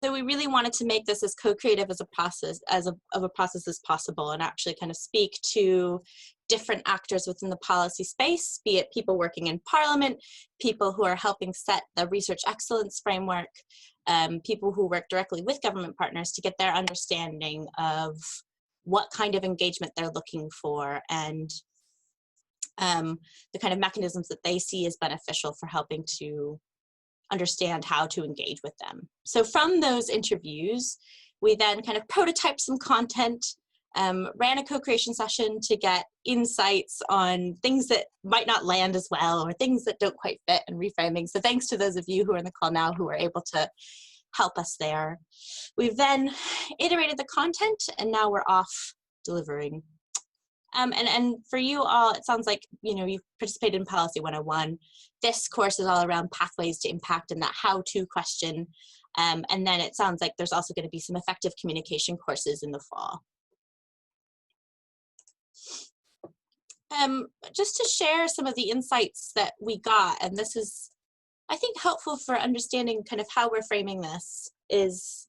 So we really wanted to make this as co-creative as a process, of a process as possible, and actually kind of speak to different actors within the policy space, be it people working in Parliament, people who are helping set the research excellence framework, people who work directly with government partners to get their understanding of what kind of engagement they're looking for, and the kind of mechanisms that they see as beneficial for helping to understand how to engage with them. So from those interviews, we then kind of prototyped some content, ran a co-creation session to get insights on things that might not land as well, or things that don't quite fit, and reframing. So thanks to those of you who are in the call now who were able to help us there. We've then iterated the content, and now we're off delivering. And for you all, it sounds like, you know, you've participated in Policy 101. This course is all around pathways to impact and that how-to question. And then it sounds like there's also going to be some effective communication courses in the fall. Just to share some of the insights that we got, and this is, I think, helpful for understanding kind of how we're framing this, is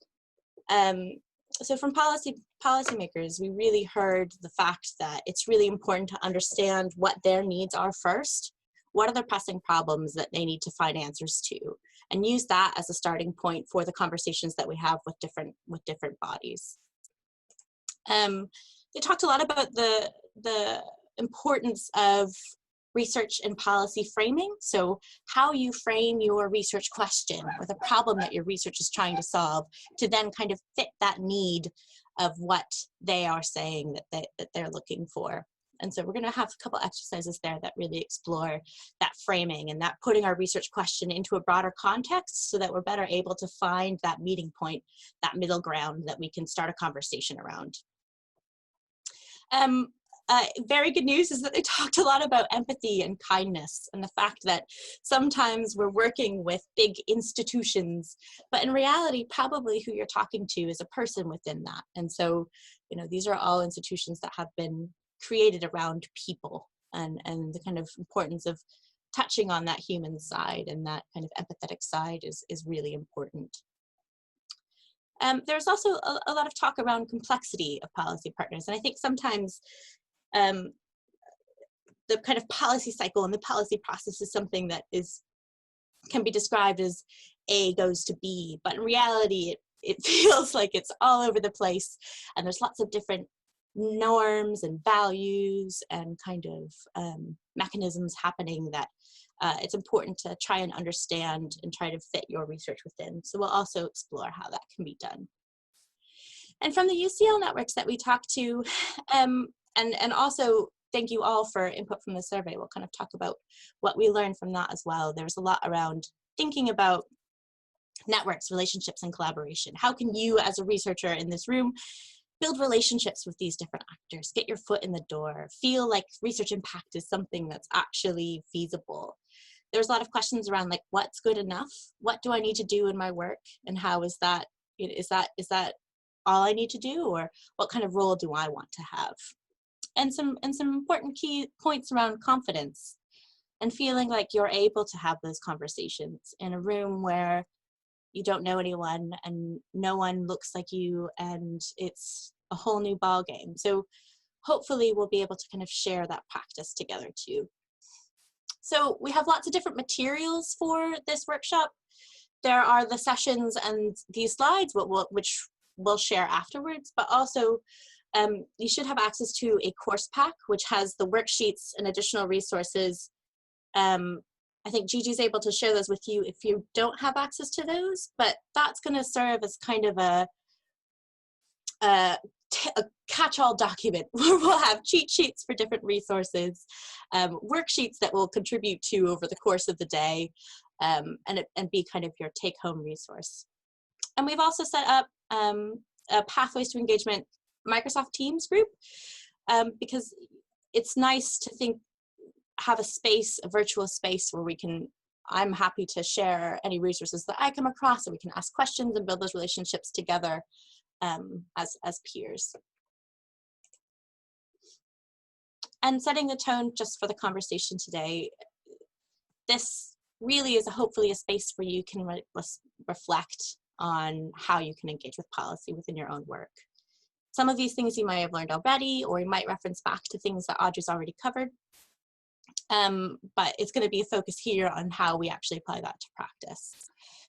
so from policymakers, we really heard the fact that it's really important to understand what their needs are first. What are the pressing problems that they need to find answers to, and use that as a starting point for the conversations that we have with different bodies. They talked a lot about the importance of research and policy framing. So how you frame your research question or the problem that your research is trying to solve to then kind of fit that need of what they are saying that they're looking for. And so we're going to have a couple exercises there that really explore that framing and that putting our research question into a broader context so that we're better able to find that meeting point, that middle ground that we can start a conversation around. Very good news is that they talked a lot about empathy and kindness, and the fact that sometimes we're working with big institutions, but in reality, probably who you're talking to is a person within that. And so, you know, these are all institutions that have been created around people, and the kind of importance of touching on that human side and that kind of empathetic side is really important. There's also a lot of talk around complexity of policy partners, and I think sometimes the kind of policy cycle and the policy process is something that can be described as A goes to B, but in reality it feels like it's all over the place, and there's lots of different norms and values and kind of mechanisms happening that it's important to try and understand and try to fit your research within. So we'll also explore how that can be done. And from the UCL networks that we talked to, and also thank you all for input from the survey. We'll kind of talk about what we learned from that as well. There's a lot around thinking about networks, relationships, and collaboration. How can you as a researcher in this room build relationships with these different actors, get your foot in the door, feel like research impact is something that's actually feasible? There's a lot of questions around like, what's good enough? What do I need to do in my work? And how is that, is that all I need to do? Or what kind of role do I want to have? And some important key points around confidence and feeling like you're able to have those conversations in a room where you don't know anyone and no one looks like you, and it's a whole new ball game. So hopefully we'll be able to kind of share that practice together too. So we have lots of different materials for this workshop. There are the sessions and these slides, which we'll share afterwards, but also you should have access to a course pack, which has the worksheets and additional resources. I think Gigi's able to share those with you if you don't have access to those, but that's going to serve as kind of a catch-all document where we'll have cheat sheets for different resources, worksheets that we'll contribute to over the course of the day, and be kind of your take-home resource. And we've also set up a Pathways to Engagement Microsoft Teams group, because it's nice to have a space, a virtual space where I'm happy to share any resources that I come across, and we can ask questions and build those relationships together as peers. And setting the tone just for the conversation today, this really is hopefully a space where you can reflect on how you can engage with policy within your own work. Some of these things you might have learned already, or you might reference back to things that Audrey's already covered. But it's going to be a focus here on how we actually apply that to practice.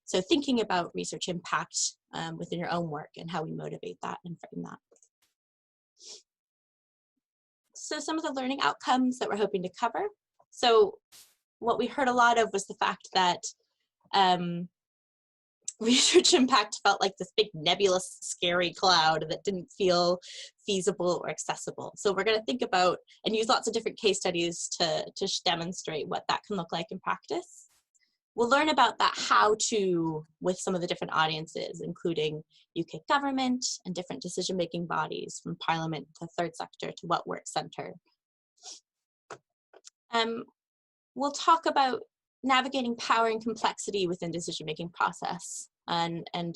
So thinking about research impact within your own work and how we motivate that and frame that. So some of the learning outcomes that we're hoping to cover. So what we heard a lot of was the fact that research impact felt like this big nebulous, scary cloud that didn't feel feasible or accessible. So we're going to think about and use lots of different case studies to demonstrate what that can look like in practice. We'll learn about that how to with some of the different audiences, including UK government and different decision-making bodies, from parliament to third sector to what work centre. We'll talk about navigating power and complexity within decision-making process, and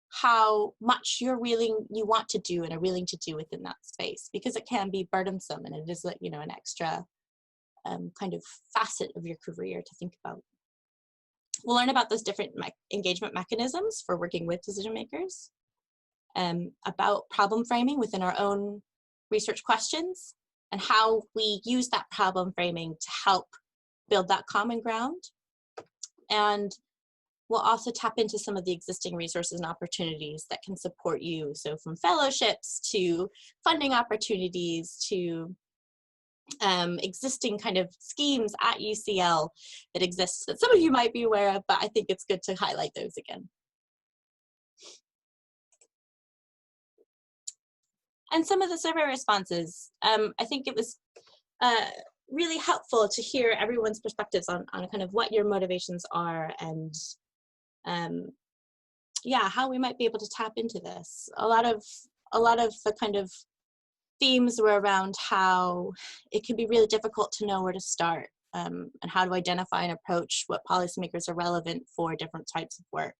how much you want to do and are willing to do within that space, because it can be burdensome and it is, you know, an extra kind of facet of your career to think about. We'll learn about those different engagement mechanisms for working with decision makers, about problem framing within our own research questions, and how we use that problem framing to help build that common ground. And we'll also tap into some of the existing resources and opportunities that can support you. So from fellowships to funding opportunities to existing kind of schemes at UCL that exist that some of you might be aware of, but I think it's good to highlight those again. And some of the survey responses, I think it was really helpful to hear everyone's perspectives on kind of what your motivations are, and yeah, how we might be able to tap into this. A lot of the kind of themes were around how it can be really difficult to know where to start, and how to identify and approach what policymakers are relevant for different types of work.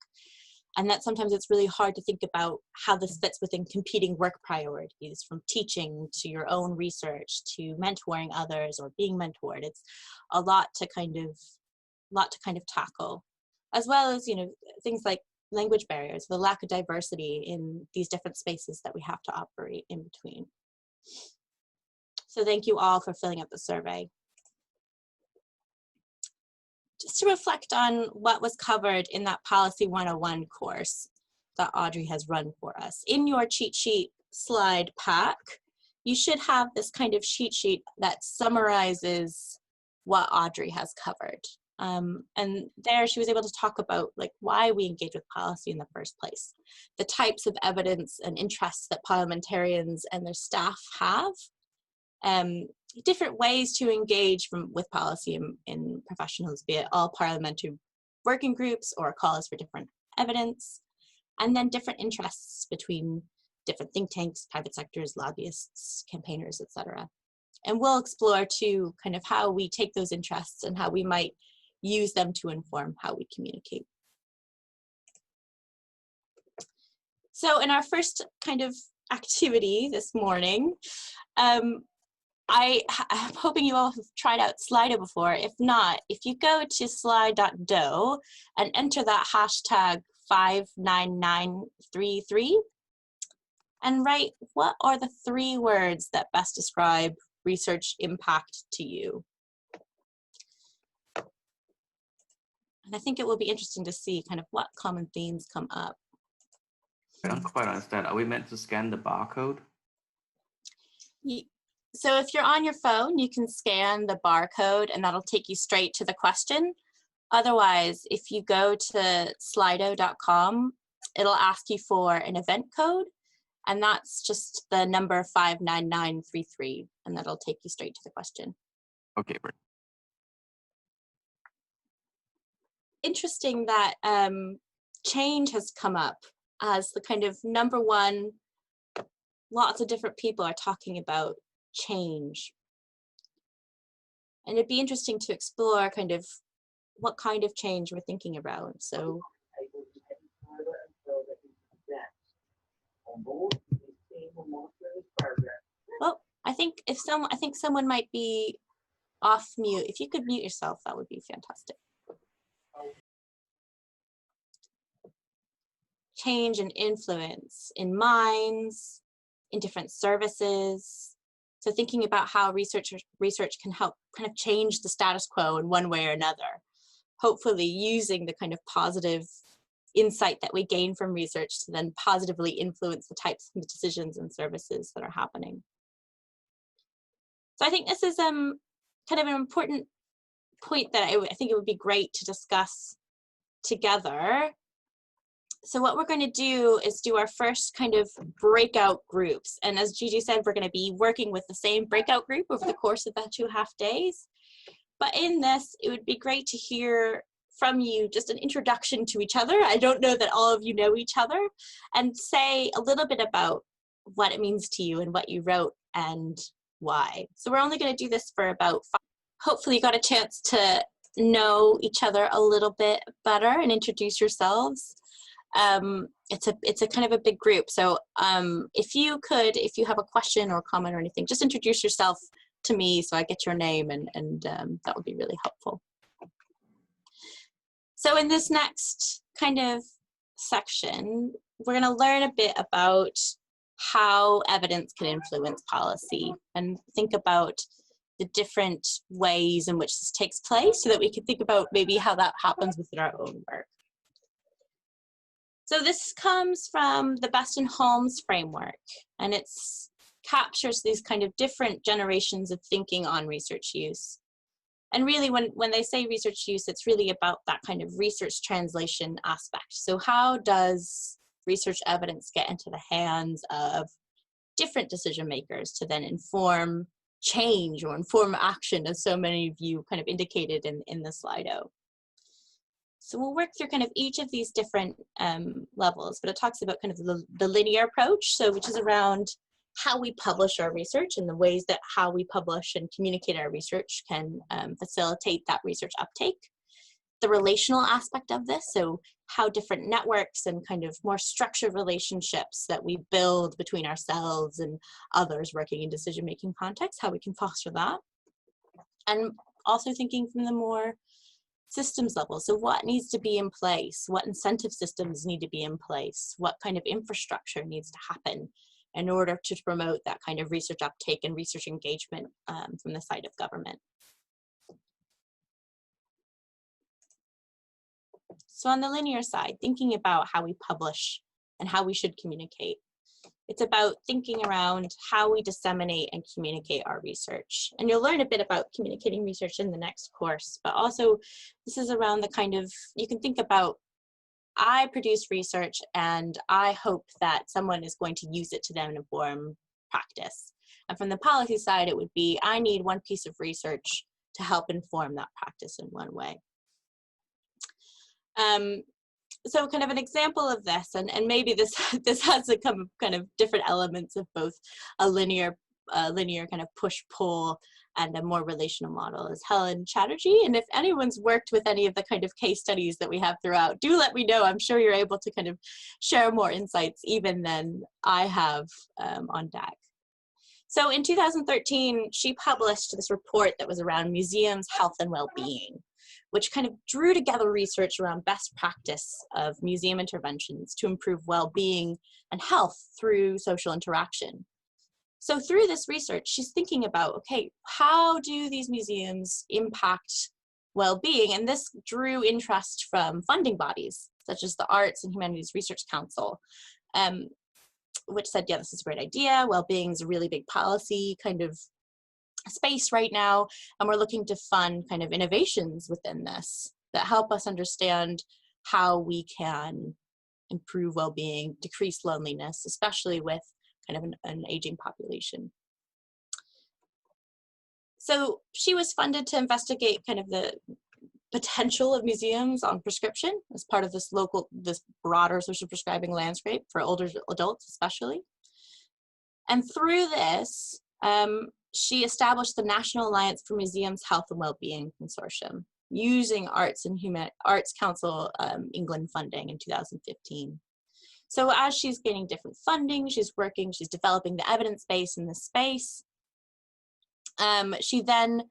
And that sometimes it's really hard to think about how this fits within competing work priorities, from teaching to your own research to mentoring others or being mentored. It's a lot to kind of tackle, as well as, you know, things like language barriers, the lack of diversity in these different spaces that we have to operate in between. So thank you all for filling out the survey. Just to reflect on what was covered in that Policy 101 course that Audrey has run for us. In your cheat sheet slide pack, you should have this kind of cheat sheet that summarizes what Audrey has covered. And there she was able to talk about like why we engage with policy in the first place, the types of evidence and interests that parliamentarians and their staff have, different ways to engage with policy in professionals, be it all parliamentary working groups or calls for different evidence, and then different interests between different think tanks, private sectors, lobbyists, campaigners, etc. And we'll explore too kind of how we take those interests and how we might use them to inform how we communicate. So in our first kind of activity this morning, I'm hoping you all have tried out Slido before. If not, if you go to slide.do and enter that hashtag 59933 and write what are the 3 words that best describe research impact to you. And I think it will be interesting to see kind of what common themes come up. I don't quite understand. Are we meant to scan the barcode? So if you're on your phone, you can scan the barcode and that'll take you straight to the question. Otherwise, if you go to slido.com, it'll ask you for an event code, and that's just the number 59933, and that'll take you straight to the question. Okay, great. Interesting that change has come up as the kind of number one. Lots of different people are talking about change. And it'd be interesting to explore kind of what kind of change we're thinking about. So well, I think someone might be off mute. If you could mute yourself, that would be fantastic. change and influence in minds, in different services. So thinking about how research can help kind of change the status quo in one way or another, hopefully using the kind of positive insight that we gain from research to then positively influence the types of decisions and services that are happening. So I think this is kind of an important point that I think it would be great to discuss together. So what we're going to do is do our first kind of breakout groups. And as Gigi said, we're going to be working with the same breakout group over the course of the 2.5 days. But in this, it would be great to hear from you just an introduction to each other. I don't know that all of you know each other, and say a little bit about what it means to you and what you wrote and why. So we're only going to do this for about 5. Hopefully you got a chance to know each other a little bit better and introduce yourselves. It's a kind of a big group. So if you have a question or comment or anything, just introduce yourself to me so I get your name, and that would be really helpful. So in this next kind of section, we're going to learn a bit about how evidence can influence policy and think about the different ways in which this takes place so that we can think about maybe how that happens within our own work. So this comes from the Best and Holmes framework, and it captures these kind of different generations of thinking on research use. And really, when they say research use, it's really about that kind of research translation aspect. So how does research evidence get into the hands of different decision makers to then inform change or inform action, as so many of you kind of indicated in the Slido? So we'll work through kind of each of these different levels, but it talks about kind of the linear approach, so which is around how we publish our research and the ways that how we publish and communicate our research can facilitate that research uptake. The relational aspect of this, so how different networks and kind of more structured relationships that we build between ourselves and others working in decision-making contexts, how we can foster that. And also thinking from the more systems level, so what needs to be in place, what incentive systems need to be in place, what kind of infrastructure needs to happen in order to promote that kind of research uptake and research engagement from the side of government. So on the linear side, thinking about how we publish and how we should communicate. It's about thinking around how we disseminate and communicate our research. And you'll learn a bit about communicating research in the next course, but also this is around the kind of, you can think about, I produce research and I hope that someone is going to use it to then inform practice. And from the policy side, it would be, I need one piece of research to help inform that practice in one way. So kind of an example of this, and maybe this has a kind of different elements of both a linear kind of push-pull and a more relational model, is Helen Chatterjee. And if anyone's worked with any of the kind of case studies that we have throughout, do let me know. I'm sure you're able to kind of share more insights even than I have on deck. So in 2013, she published this report that was around museums, health, and well-being, which kind of drew together research around best practice of museum interventions to improve well-being and health through social interaction. So through this research, she's thinking about, okay, how do these museums impact well-being? And this drew interest from funding bodies, such as the Arts and Humanities Research Council, which said, yeah, this is a great idea. Well-being is a really big policy kind of space right now, and we're looking to fund kind of innovations within this that help us understand how we can improve well-being, decrease loneliness, especially with kind of an aging population. So she was funded to investigate kind of the potential of museums on prescription as part of this broader social prescribing landscape for older adults especially. And through this, she established the National Alliance for Museums, Health and Wellbeing Consortium, using Arts Council England funding in 2015. So as she's gaining different funding, she's developing the evidence base in this space. She then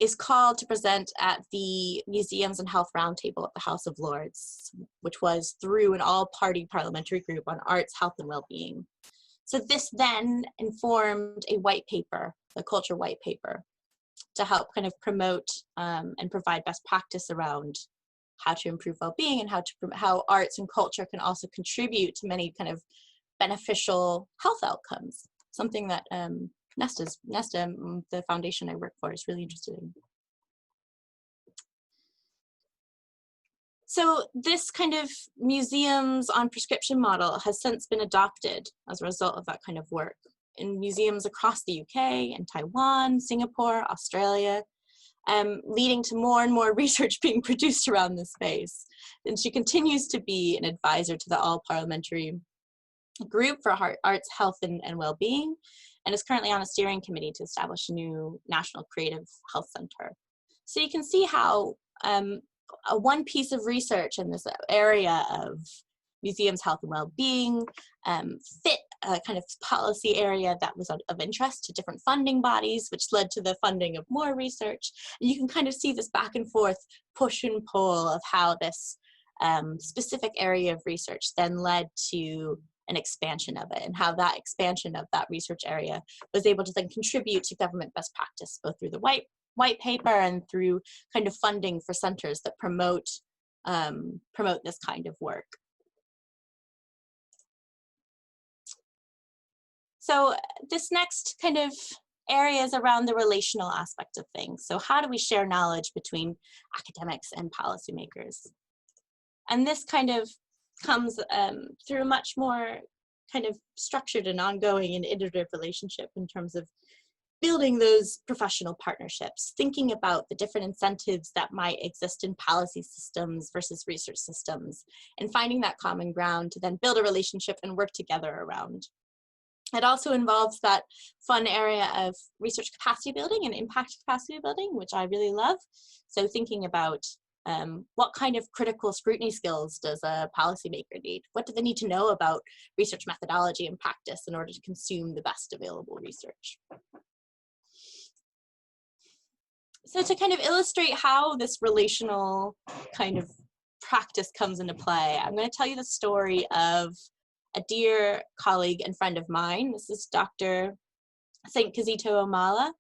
is called to present at the Museums and Health Roundtable at the House of Lords, which was through an all-party parliamentary group on arts, health, and well-being. So this then informed a white paper, a culture white paper, to help kind of promote and provide best practice around how to improve well-being and how arts and culture can also contribute to many kind of beneficial health outcomes, something that Nesta, the foundation I work for, is really interested in. So this kind of museums on prescription model has since been adopted as a result of that kind of work in museums across the UK and Taiwan, Singapore, Australia, leading to more and more research being produced around this space. And she continues to be an advisor to the all-parliamentary group for arts, health, and well-being, and is currently on a steering committee to establish a new National Creative Health Center. So you can see how one piece of research in this area of museums, health, and well-being fit a kind of policy area that was of interest to different funding bodies, which led to the funding of more research. And you can kind of see this back and forth push and pull of how this specific area of research then led to an expansion of it, and how that expansion of that research area was able to then contribute to government best practice, both through the white paper and through kind of funding for centers that promote this kind of work. So this next kind of area is around the relational aspect of things. So how do we share knowledge between academics and policymakers? And this kind of comes through a much more kind of structured and ongoing and iterative relationship in terms of building those professional partnerships, thinking about the different incentives that might exist in policy systems versus research systems, and finding that common ground to then build a relationship and work together around. It also involves that fun area of research capacity building and impact capacity building, which I really love. So thinking about what kind of critical scrutiny skills does a policymaker need? What do they need to know about research methodology and practice in order to consume the best available research? So to kind of illustrate how this relational kind of practice comes into play, I'm going to tell you the story of a dear colleague and friend of mine. This is Dr. St. Kizito Omala.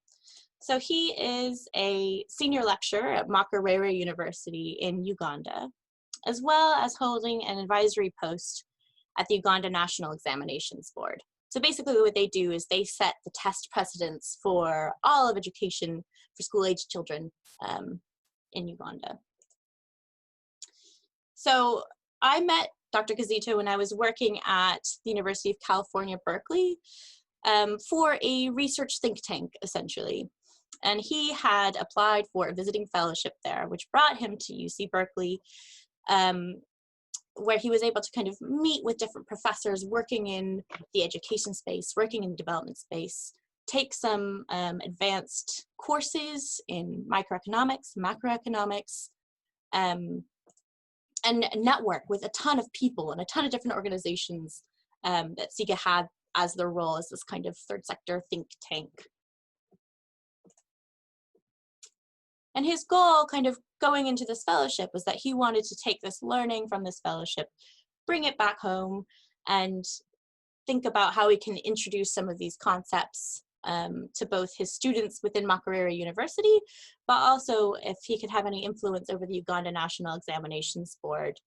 So he is a senior lecturer at Makerere University in Uganda, as well as holding an advisory post at the Uganda National Examinations Board. So basically what they do is they set the test precedents for all of education for school-age children in Uganda. So I met Dr. Kizito when I was working at the University of California, Berkeley, for a research think tank, essentially. And he had applied for a visiting fellowship there, which brought him to UC Berkeley, where he was able to kind of meet with different professors working in the education space, working in the development space, take some advanced courses in microeconomics, macroeconomics, and network with a ton of people and a ton of different organizations that SIGA had as their role as this kind of third sector think tank. And his goal kind of going into this fellowship was that he wanted to take this learning from this fellowship, bring it back home, and think about how he can introduce some of these concepts to both his students within Makerere University, but also if he could have any influence over the Uganda National Examinations Board.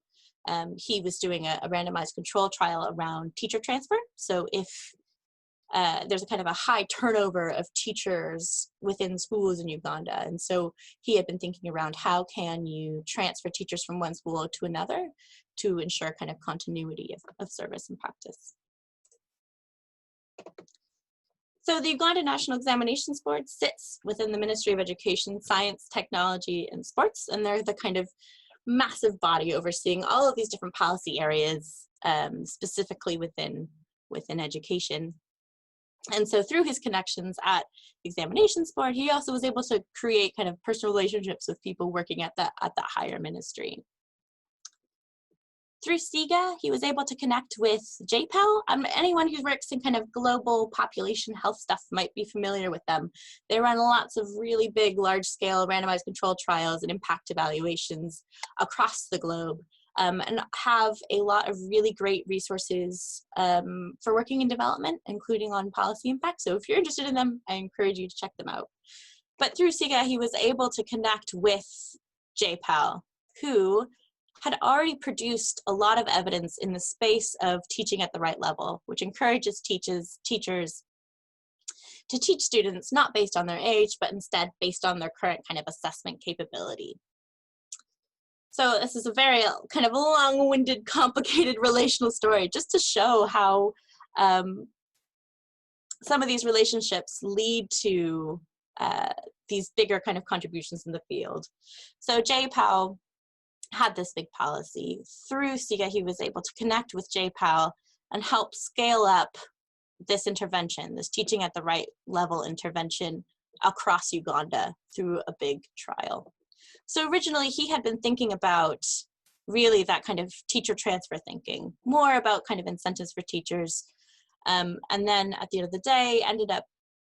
He was doing a randomized control trial around teacher transfer. So if there's a kind of a high turnover of teachers within schools in Uganda. And so he had been thinking around how can you transfer teachers from one school to another to ensure kind of continuity of service and practice. So the Uganda National Examinations Board sits within the Ministry of Education, Science, Technology, and Sports, and they're the kind of massive body overseeing all of these different policy areas, specifically within education. And so through his connections at the Examinations Board, he also was able to create kind of personal relationships with people working at that higher ministry. Through SIGA, he was able to connect with JPAL. Anyone who works in kind of global population health stuff might be familiar with them. They run lots of really big, large-scale randomized control trials and impact evaluations across the globe, and have a lot of really great resources for working in development, including on policy impact. So if you're interested in them, I encourage you to check them out. But through SIGA, he was able to connect with JPAL, who had already produced a lot of evidence in the space of teaching at the right level, which encourages teachers to teach students not based on their age, but instead based on their current kind of assessment capability. So this is a very kind of long-winded, complicated relational story, just to show how some of these relationships lead to these bigger kind of contributions in the field. So JPAL had this big policy. Through SIGA, he was able to connect with JPAL and help scale up this intervention, this teaching at the right level intervention across Uganda through a big trial. So originally he had been thinking about really that kind of teacher transfer thinking, more about kind of incentives for teachers. And then at the end of the day, ended up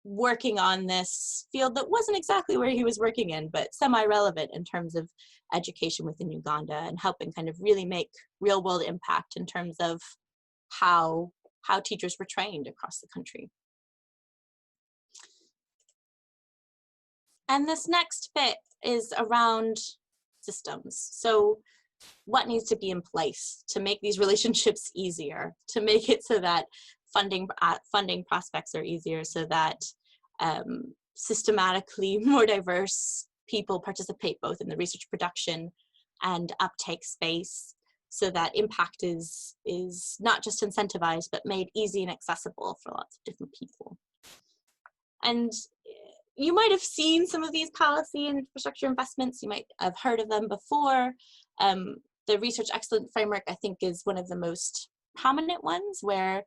working on this field that wasn't exactly where he was working in, but semi-relevant in terms of education within Uganda, and helping kind of really make real-world impact in terms of how teachers were trained across the country. And this next bit is around systems. So what needs to be in place to make these relationships easier, to make it so that funding prospects are easier, so that systematically more diverse people participate both in the research production and uptake space, so that impact is not just incentivized, but made easy and accessible for lots of different people. And you might have seen some of these policy and infrastructure investments. You might have heard of them before. The Research Excellence Framework, I think, is one of the most prominent ones, where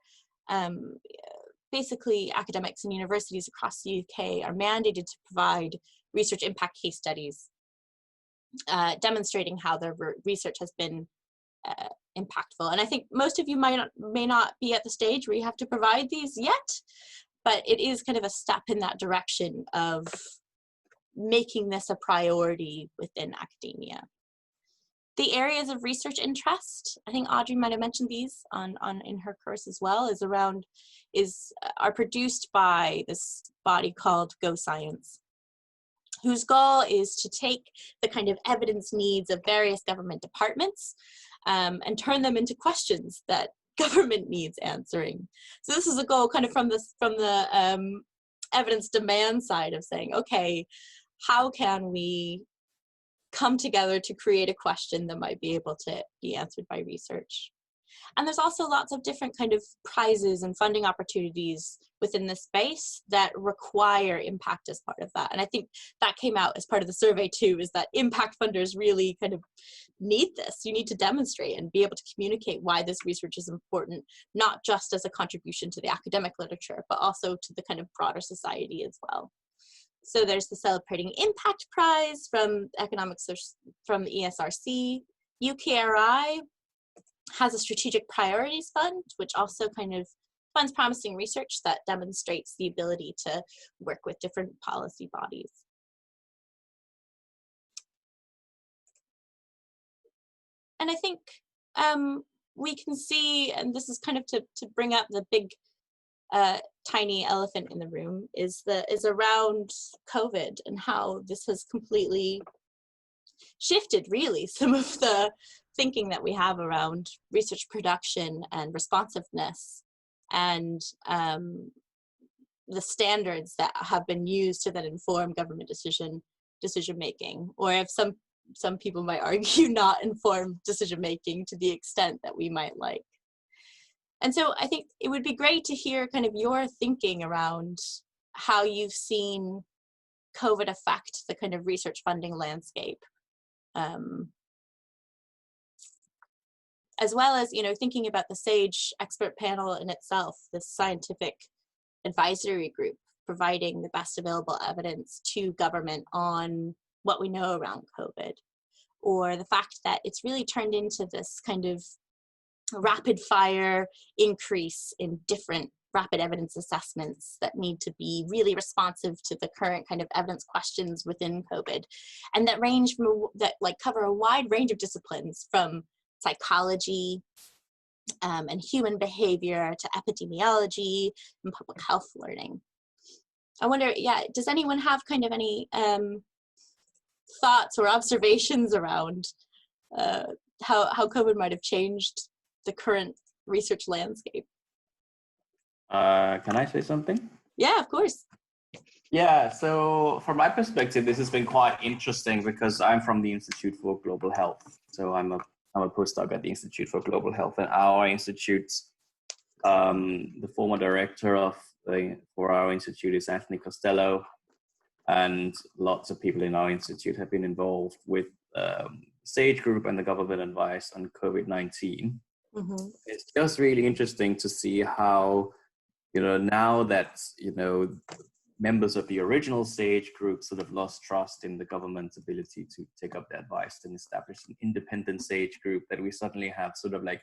basically academics and universities across the UK are mandated to provide research impact case studies demonstrating how their research has been impactful. And I think most of you may not be at the stage where you have to provide these yet, but it is kind of a step in that direction of making this a priority within academia. The areas of research interest, I think Audrey might have mentioned these in her course as well, are produced by this body called Go Science, whose goal is to take the kind of evidence needs of various government departments and turn them into questions that government needs answering. So this is a goal kind of from the evidence demand side of saying, okay, how can we come together to create a question that might be able to be answered by research? And there's also lots of different kind of prizes and funding opportunities within this space that require impact as part of that. And I think that came out as part of the survey too, is that impact funders really kind of need this. You need to demonstrate and be able to communicate why this research is important, not just as a contribution to the academic literature, but also to the kind of broader society as well. So there's the Celebrating Impact Prize from economics from the ESRC. UKRI has a Strategic Priorities Fund, which also kind of funds promising research that demonstrates the ability to work with different policy bodies. And I think we can see, and this is kind of to bring up the big tiny elephant in the room, is around COVID and how this has completely shifted really some of the thinking that we have around research production and responsiveness, and the standards that have been used to then inform government decision making, or if some people might argue not inform decision making to the extent that we might like. And so I think it would be great to hear kind of your thinking around how you've seen COVID affect the kind of research funding landscape, as well as, thinking about the SAGE expert panel in itself, this scientific advisory group providing the best available evidence to government on what we know around COVID, or the fact that it's really turned into this kind of rapid fire increase in different rapid evidence assessments that need to be really responsive to the current kind of evidence questions within COVID, and that range from that cover a wide range of disciplines, from psychology and human behavior to epidemiology and public health learning. I wonder, does anyone have kind of any thoughts or observations around how COVID might have changed the current research landscape? Can I say something? Yeah, of course. Yeah, so from my perspective, this has been quite interesting because I'm from the Institute for Global Health. So I'm a postdoc at the Institute for Global Health, and our institute, the former director for our institute is Anthony Costello, and lots of people in our institute have been involved with SAGE group and the government advice on COVID-19. Mm-hmm. It's just really interesting to see how, now that, members of the original SAGE group sort of lost trust in the government's ability to take up the advice and establish an independent SAGE group, that we suddenly have sort of like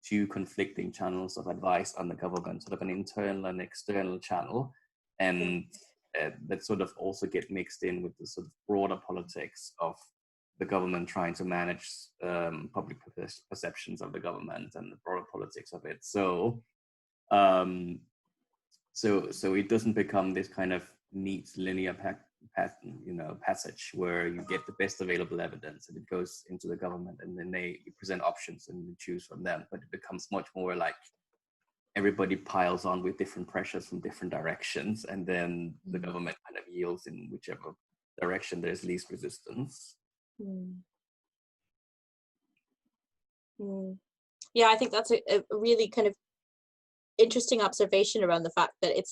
two conflicting channels of advice on the government, sort of an internal and external channel. And that sort of also get mixed in with the sort of broader politics of the government trying to manage public perceptions of the government and the broader politics of it. So it doesn't become this kind of neat linear passage where you get the best available evidence and it goes into the government and then they present options and you choose from them. But it becomes much more like everybody piles on with different pressures from different directions, and then the government kind of yields in whichever direction there's least resistance. Yeah, I think that's a really kind of interesting observation around the fact that it's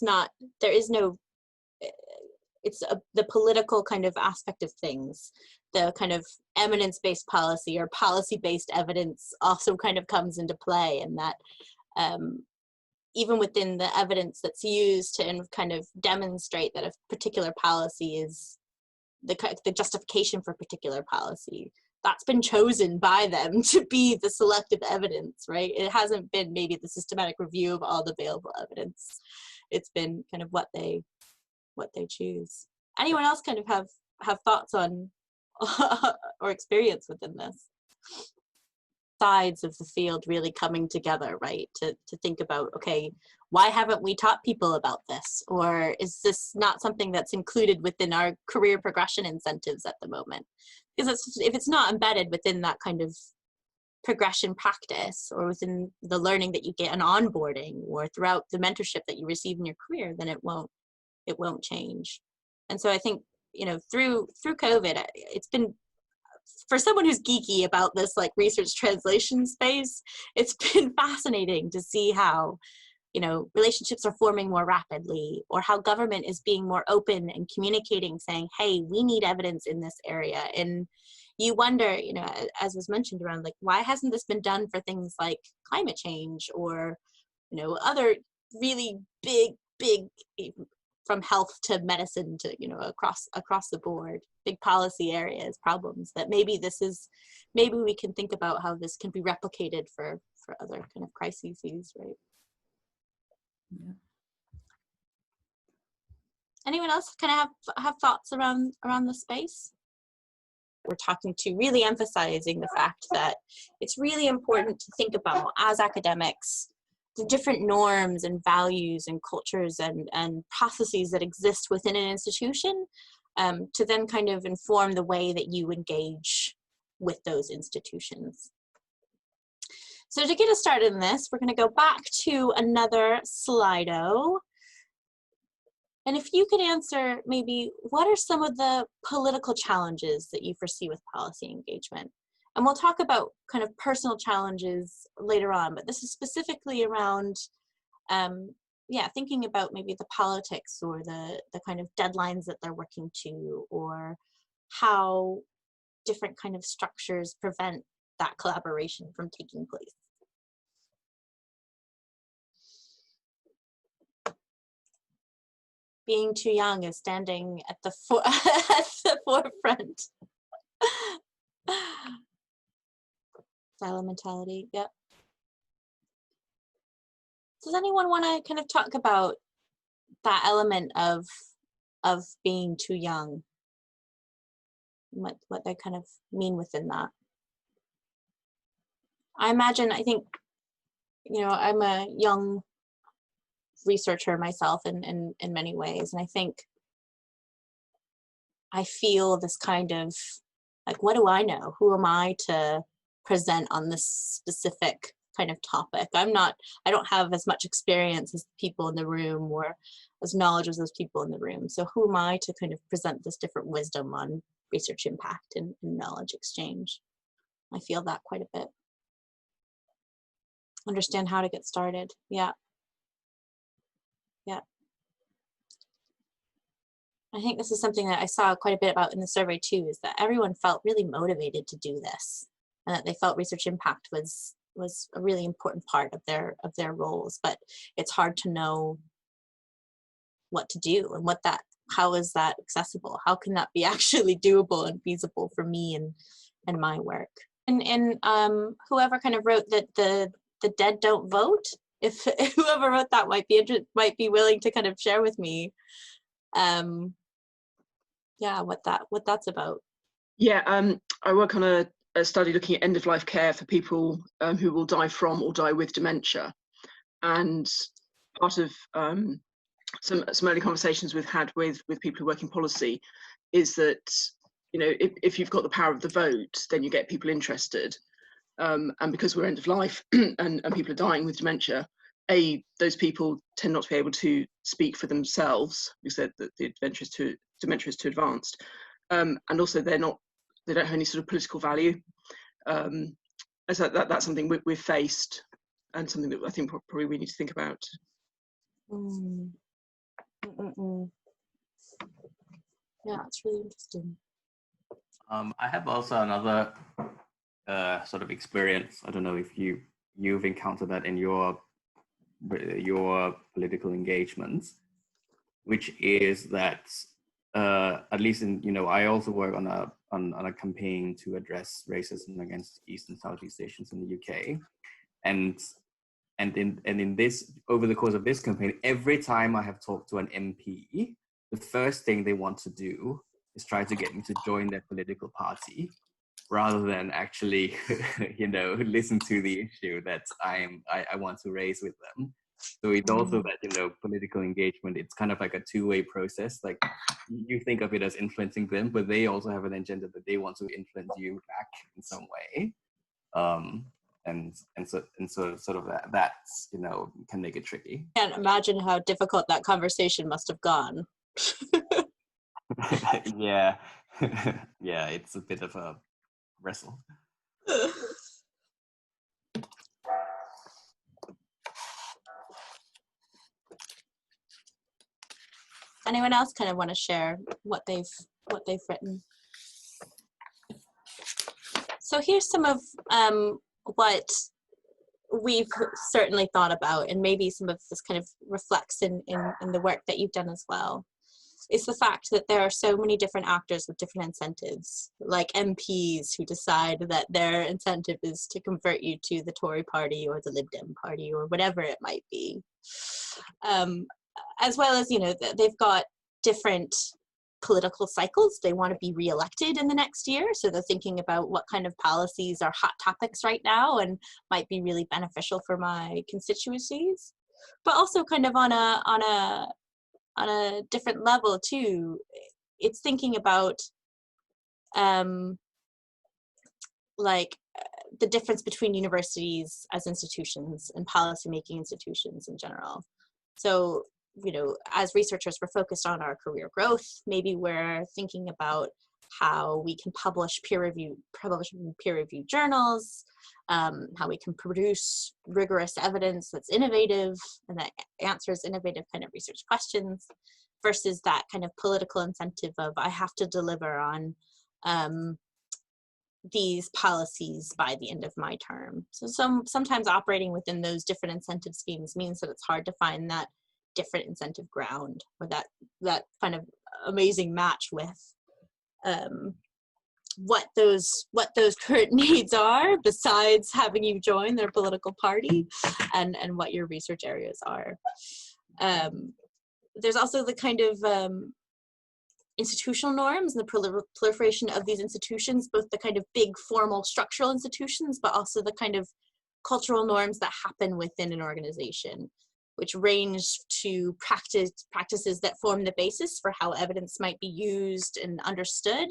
the political kind of aspect of things. The kind of evidence-based policy or policy-based evidence also kind of comes into play, and that even within the evidence that's used to kind of demonstrate that a particular policy is the justification for a particular policy, that's been chosen by them to be the selective evidence, right? It hasn't been maybe the systematic review of all the available evidence. It's been kind of what they choose. Anyone else kind of have thoughts on or experience within this? Sides of the field really coming together, right? To think about, okay, why haven't we taught people about this? Or is this not something that's included within our career progression incentives at the moment? Because if it's not embedded within that kind of progression practice or within the learning that you get in onboarding or throughout the mentorship that you receive in your career, then it won't change. And so I think, through COVID, it's been, for someone who's geeky about this like research translation space, it's been fascinating to see how, relationships are forming more rapidly, or how government is being more open and communicating, saying, hey, we need evidence in this area. And you wonder, as was mentioned around, like, why hasn't this been done for things like climate change or, other really big, from health to medicine to, across the board, big policy areas, problems that maybe we can think about how this can be replicated for other kind of crises, right? Yeah. Anyone else kind of have thoughts around the space? We're talking to really emphasizing the fact that it's really important to think about, as academics, the different norms and values and cultures and processes that exist within an institution, to then kind of inform the way that you engage with those institutions. So to get us started in this, we're going to go back to another Slido. And if you could answer maybe, what are some of the political challenges that you foresee with policy engagement? And we'll talk about kind of personal challenges later on, but this is specifically around, thinking about maybe the politics or the kind of deadlines that they're working to, or how different kind of structures prevent that collaboration from taking place. Being too young is standing at the forefront. Silo mentality, yep. Does anyone want to kind of talk about that element of being too young? What they kind of mean within that? I imagine, I think, I'm a young researcher myself in many ways, and I think I feel this kind of like, what do I know? Who am I to present on this specific kind of topic? I don't have as much experience as the people in the room, or as knowledge as those people in the room. So who am I to kind of present this different wisdom on research impact and knowledge exchange? I feel that quite a bit. Understand how to get started. Yeah. I think this is something that I saw quite a bit about in the survey too, is that everyone felt really motivated to do this, and that they felt research impact was a really important part of their roles. But it's hard to know what to do and how is that accessible? How can that be actually doable and feasible for me and my work? And whoever kind of wrote that the dead don't vote, if whoever wrote that might be willing to kind of share with me what that's about. I work on a study looking at end-of-life care for people who will die from or die with dementia, and part of some early conversations we've had with people who work in policy is that if you've got the power of the vote, then you get people interested, and because we're end of life and people are dying with dementia, those people tend not to be able to speak for themselves because the dementia is too advanced, and also they don't have any sort of political value. So that's something we've faced, and something that I think probably we need to think about. Yeah, it's really interesting. I have also another sort of experience. I don't know if you've encountered that in your political engagements, which is that at least in I also work on a campaign to address racism against East and Southeast Asians in the UK, and in this, over the course of this campaign, every time I have talked to an MP, the first thing they want to do is try to get me to join their political party, rather than actually listen to the issue that I want to raise with them. So it's also that political engagement, it's kind of like a two-way process. Like, you think of it as influencing them, but they also have an agenda that they want to influence you back in some way. And so sort of that can make it tricky. I can't imagine how difficult that conversation must have gone. Yeah. Yeah, it's a bit of a wrestle. Anyone else kind of want to share what they've written? So here's some of what we've certainly thought about, and maybe some of this kind of reflects in the work that you've done as well. Is the fact that there are so many different actors with different incentives, like MPs who decide that their incentive is to convert you to the Tory party or the Lib Dem party or whatever it might be. As well as, they've got different political cycles. They want to be re-elected in the next year, so they're thinking about what kind of policies are hot topics right now and might be really beneficial for my constituencies. But also kind of on a different level too, it's thinking about the difference between universities as institutions and policymaking institutions in general. So, as researchers, we're focused on our career growth. Maybe we're thinking about how we can publish peer-reviewed journals, how we can produce rigorous evidence that's innovative and that answers innovative kind of research questions, versus that kind of political incentive of I have to deliver on these policies by the end of my term. So sometimes operating within those different incentive schemes means that it's hard to find that different incentive ground, or that kind of amazing match with what those current needs are, besides having you join their political party, and what your research areas are. There's also the kind of institutional norms and the proliferation of these institutions, both the kind of big formal structural institutions, but also the kind of cultural norms that happen within an organization, which range to practices that form the basis for how evidence might be used and understood,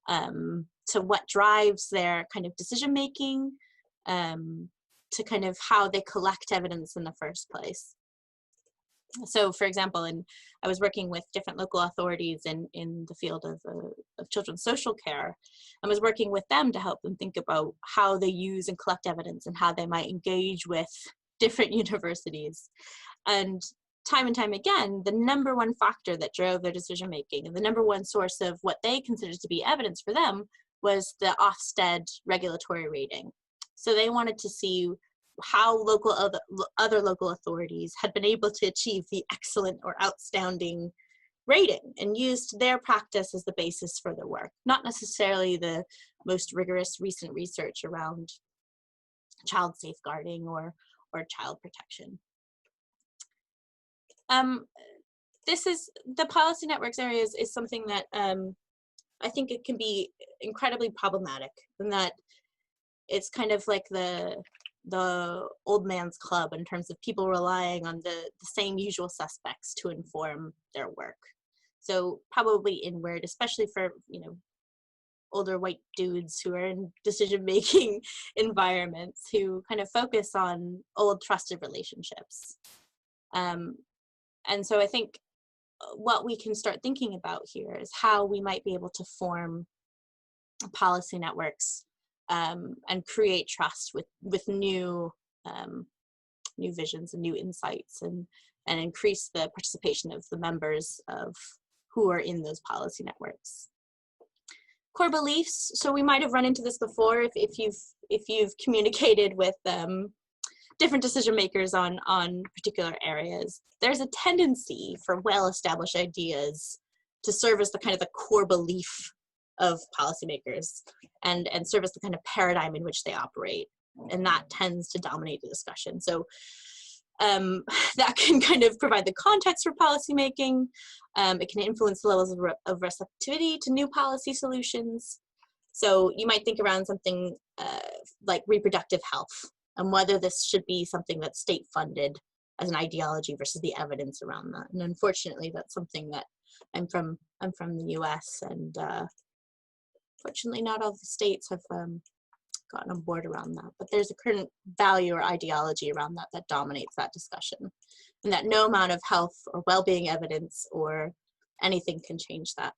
to what drives their kind of decision making, to kind of how they collect evidence in the first place. So, for example, I was working with different local authorities in the field of children's social care. I was working with them to help them think about how they use and collect evidence and how they might engage with different universities. And time again, the number one factor that drove their decision making and the number one source of what they considered to be evidence for them was the Ofsted regulatory rating. So they wanted to see how other local authorities had been able to achieve the excellent or outstanding rating, and used their practice as the basis for their work, not necessarily the most rigorous recent research around child safeguarding or child protection. This is the policy networks areas is something that I think it can be incredibly problematic, and that it's kind of like the old man's club in terms of people relying on the same usual suspects to inform their work. So probably inward, especially for, older white dudes who are in decision-making environments, who kind of focus on old trusted relationships. And so I think what we can start thinking about here is how we might be able to form policy networks and create trust with new visions and new insights, and increase the participation of the members of who are in those policy networks. Core beliefs. So we might have run into this before if you've communicated with different decision makers on particular areas. There's a tendency for well-established ideas to serve as the kind of the core belief of policymakers and serve as the kind of paradigm in which they operate, and that tends to dominate the discussion. So that can kind of provide the context for policymaking. It can influence the levels of receptivity to new policy solutions. So you might think around something like reproductive health, and whether this should be something that's state funded as an ideology versus the evidence around that. And unfortunately, that's something that I'm from the US, and fortunately not all the states have gotten on board around that, but there's a current value or ideology around that dominates that discussion, and that no amount of health or well-being evidence or anything can change that.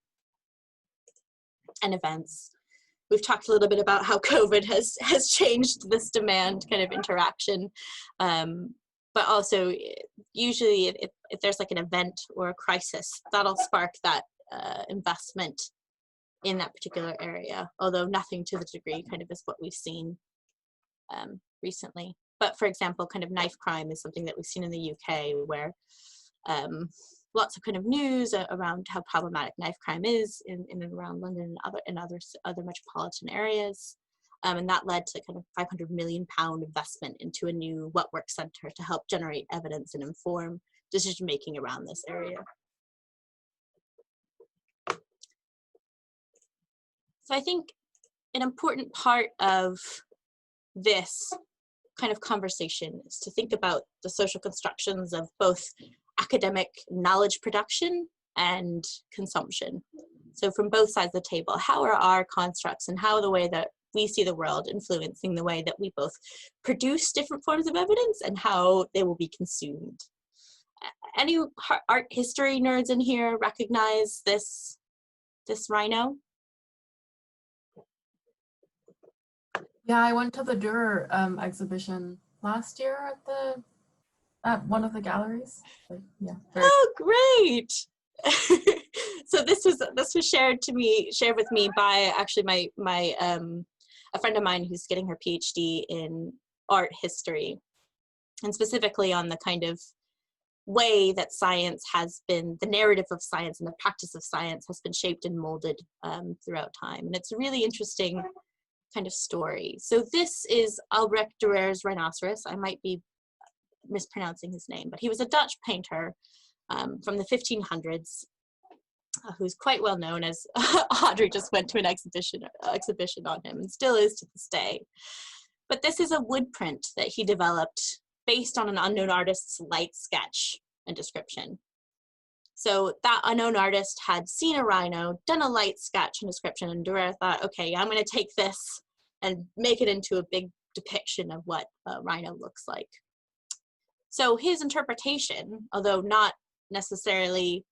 And events. We've talked a little bit about how COVID has changed this demand kind of interaction, but also usually if there's like an event or a crisis, that'll spark that investment in that particular area, although nothing to the degree kind of is what we've seen recently. But for example, kind of knife crime is something that we've seen in the UK, where lots of kind of news around how problematic knife crime is in and around London and other metropolitan areas. And that led to kind of £500 million investment into a new What Works Centre to help generate evidence and inform decision making around this area. So I think an important part of this kind of conversation is to think about the social constructions of both academic knowledge production and consumption. So from both sides of the table, how are our constructs and how the way that we see the world influencing the way that we both produce different forms of evidence and how they will be consumed? Any art history nerds in here recognize this rhino? Yeah, I went to the Dürer exhibition last year at one of the galleries. So, yeah. Oh, great! So this was shared with me by actually my a friend of mine who's getting her PhD in art history, and specifically on the kind of way that science has been, the narrative of science and the practice of science has been shaped and molded throughout time. And it's a really interesting kind of story. So this is Albrecht Dürer's rhinoceros. I might be mispronouncing his name, but he was a Dutch painter from the 1500s who's quite well known, as Audrey just went to an exhibition on him and still is to this day. But this is a wood print that he developed based on an unknown artist's light sketch and description. So that unknown artist had seen a rhino, done a light sketch and description, and Dürer thought, okay, I'm going to take this and make it into a big depiction of what a rhino looks like. So his interpretation, although not necessarily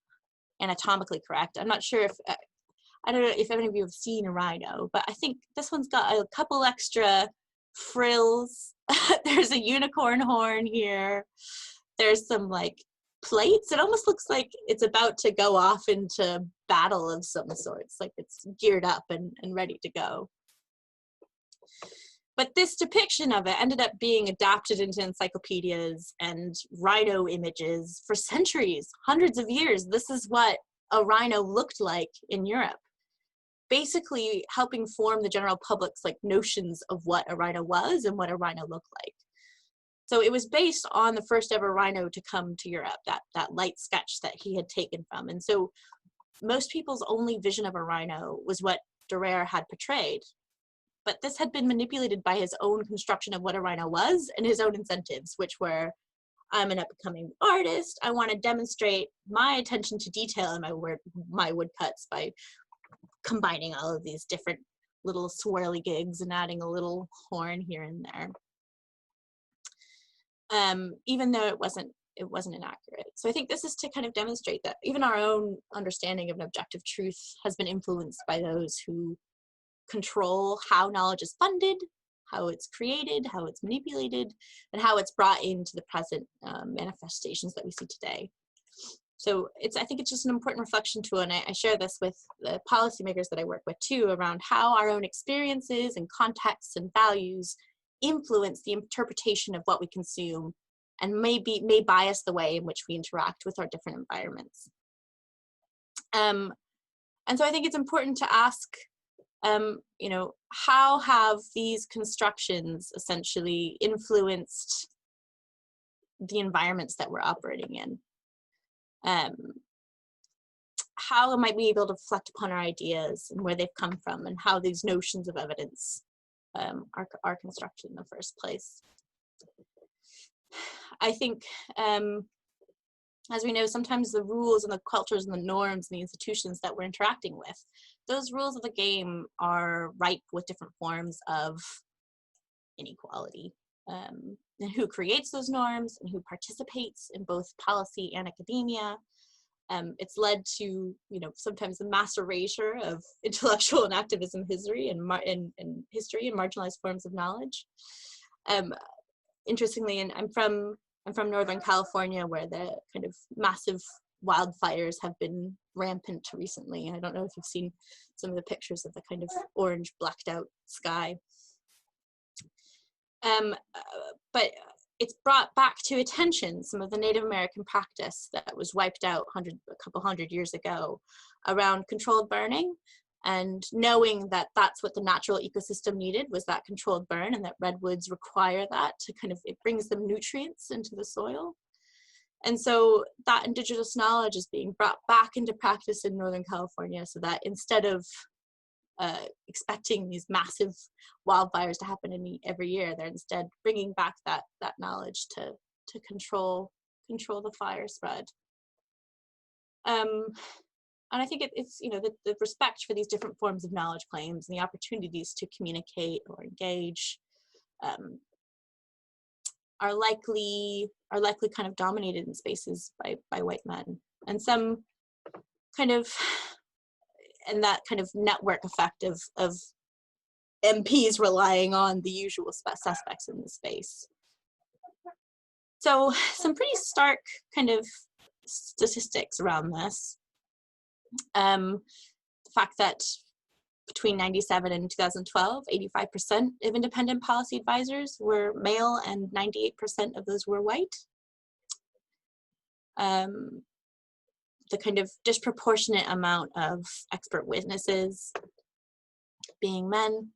anatomically correct, I'm not sure if, I don't know if any of you have seen a rhino, but I think this one's got a couple extra frills. There's a unicorn horn here. There's some like plates. It almost looks like it's about to go off into battle of some sorts, like it's geared up and ready to go. But this depiction of it ended up being adapted into encyclopedias and rhino images for centuries, hundreds of years. This is what a rhino looked like in Europe, basically helping form the general public's like notions of what a rhino was and what a rhino looked like. So it was based on the first ever rhino to come to Europe, that light sketch that he had taken from. And so most people's only vision of a rhino was what Dürer had portrayed. But this had been manipulated by his own construction of what a rhino was and his own incentives, which were, I'm an up-and-coming artist. I want to demonstrate my attention to detail in my woodcuts by combining all of these different little swirly gigs and adding a little horn here and there. Even though it wasn't inaccurate. So I think this is to kind of demonstrate that even our own understanding of an objective truth has been influenced by those who control how knowledge is funded, how it's created, how it's manipulated, and how it's brought into the present manifestations that we see today. So I think it's just an important reflection tool, and I share this with the policymakers that I work with too, around how our own experiences and contexts and values influence the interpretation of what we consume and may bias the way in which we interact with our different environments. And so I think it's important to ask, you know, how have these constructions essentially influenced the environments that we're operating in? How might we be able to reflect upon our ideas and where they've come from, and how these notions of evidence are constructed in the first place? I think, as we know, sometimes the rules and the cultures and the norms and the institutions that we're interacting with, those rules of the game are ripe with different forms of inequality. And who creates those norms and who participates in both policy and academia. It's led to, you know, sometimes the mass erasure of intellectual and activism history and marginalized forms of knowledge. Interestingly, and I'm from Northern California, where the kind of massive wildfires have been rampant recently. And I don't know if you've seen some of the pictures of the kind of orange blacked out sky. But it's brought back to attention some of the Native American practice that was wiped out a couple hundred years ago around controlled burning, and knowing that that's what the natural ecosystem needed was that controlled burn, and that redwoods require that to kind of, it brings them nutrients into the soil. And so that indigenous knowledge is being brought back into practice in Northern California, so that instead of expecting these massive wildfires to happen every year, they're instead bringing back that knowledge to control the fire spread. And I think it's, you know, the respect for these different forms of knowledge claims and the opportunities to communicate or engage are likely kind of dominated in spaces by white men, and some kind of, and that kind of network effect of MPs relying on the usual suspects in the space. So some pretty stark kind of statistics around this. The fact that between 1997 and 2012, 85% of independent policy advisors were male and 98% of those were white. the kind of disproportionate amount of expert witnesses being men.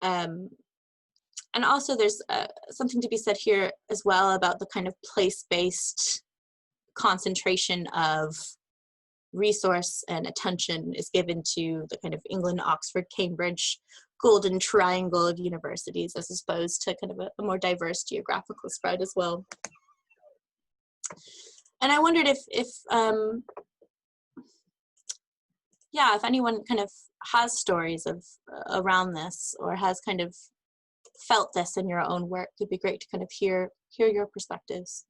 And also there's something to be said here as well about the kind of place-based concentration of resource and attention is given to the kind of England, Oxford, Cambridge, golden triangle of universities as opposed to kind of a more diverse geographical spread as well. And I wondered if anyone kind of has stories of around this or has kind of felt this in your own work. It'd be great to kind of hear your perspectives.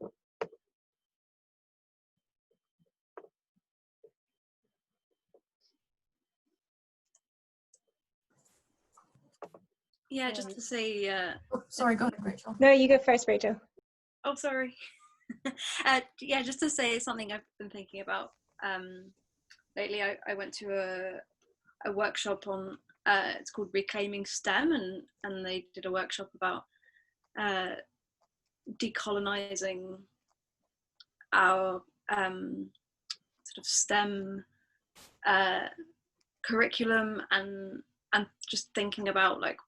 Yeah, just to say. Oh, sorry, go ahead, Rachel. No, you go first, Rachel. Oh, sorry. Yeah, just to say something I've been thinking about lately. I went to a workshop on it's called Reclaiming STEM, and they did a workshop about decolonizing our sort of STEM curriculum and just thinking about like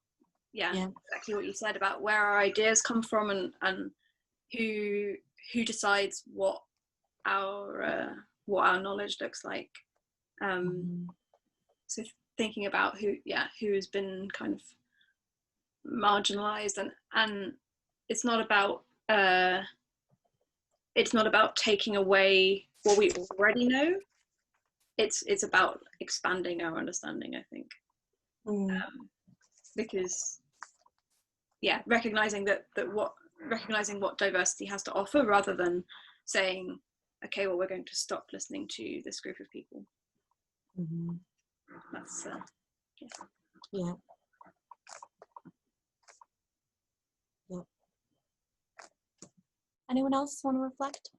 exactly what you said about where our ideas come from and who decides what our knowledge looks like. So thinking about who has been kind of marginalized and it's not about taking away what we already know. It's about expanding our understanding, I think. Because recognizing what diversity has to offer rather than saying, okay, well, we're going to stop listening to this group of people. That's Yeah. Anyone else want to reflect?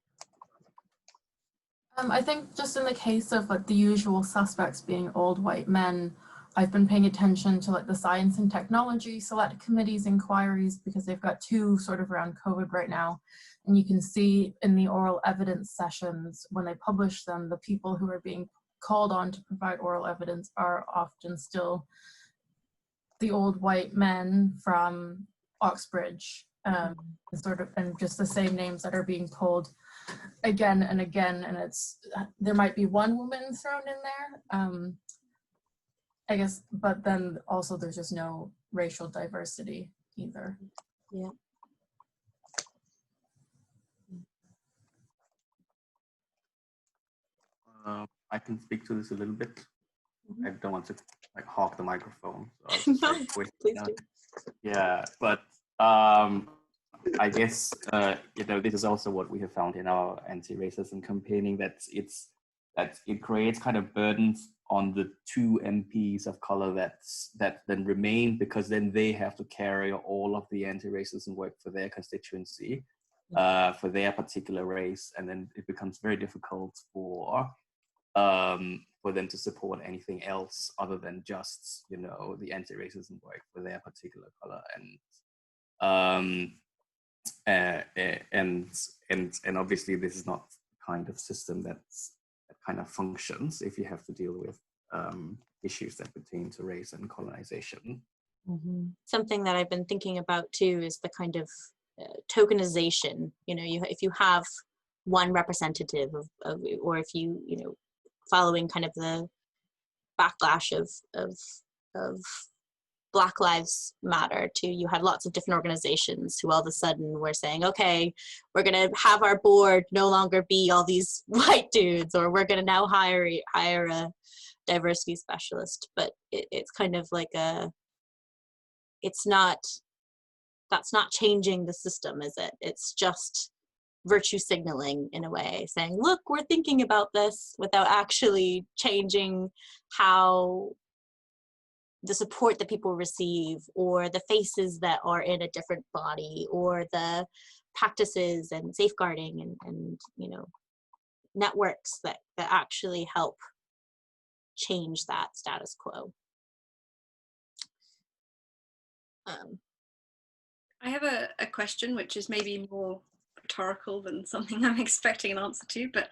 I think just in the case of like the usual suspects being old white men, I've been paying attention to like the Science and Technology Select Committee's inquiries because they've got two sort of around COVID right now. And you can see in the oral evidence sessions, when they publish them, the people who are being called on to provide oral evidence are often still the old white men from Oxbridge, and just the same names that are being pulled again and again. And there might be one woman thrown in there, I guess, but then also there's just no racial diversity either. Yeah. I can speak to this a little bit. I don't want to like hog the microphone. So No, please do. Yeah, but I guess this is also what we have found in our anti-racism campaigning, that it creates kind of burdens on the two MPs of color that then remain, because then they have to carry all of the anti-racism work for their constituency, for their particular race, and then it becomes very difficult for them to support anything else other than just the anti-racism work for their particular color. And obviously this is not the kind of system that kind of functions if you have to deal with issues that pertain to race and colonization. Something that I've been thinking about too is the kind of tokenization. If you have one representative of or if you following kind of the backlash of Black Lives Matter too, you had lots of different organizations who all of a sudden were saying, okay, we're going to have our board no longer be all these white dudes, or we're going to now hire a diversity specialist. But it's kind of like that's not changing the system, is it? It's just virtue signaling in a way, saying, look, we're thinking about this, without actually changing how the support that people receive, or the faces that are in a different body, or the practices and safeguarding and networks that actually help change that status quo. I have a question which is maybe more rhetorical than something I'm expecting an answer to, but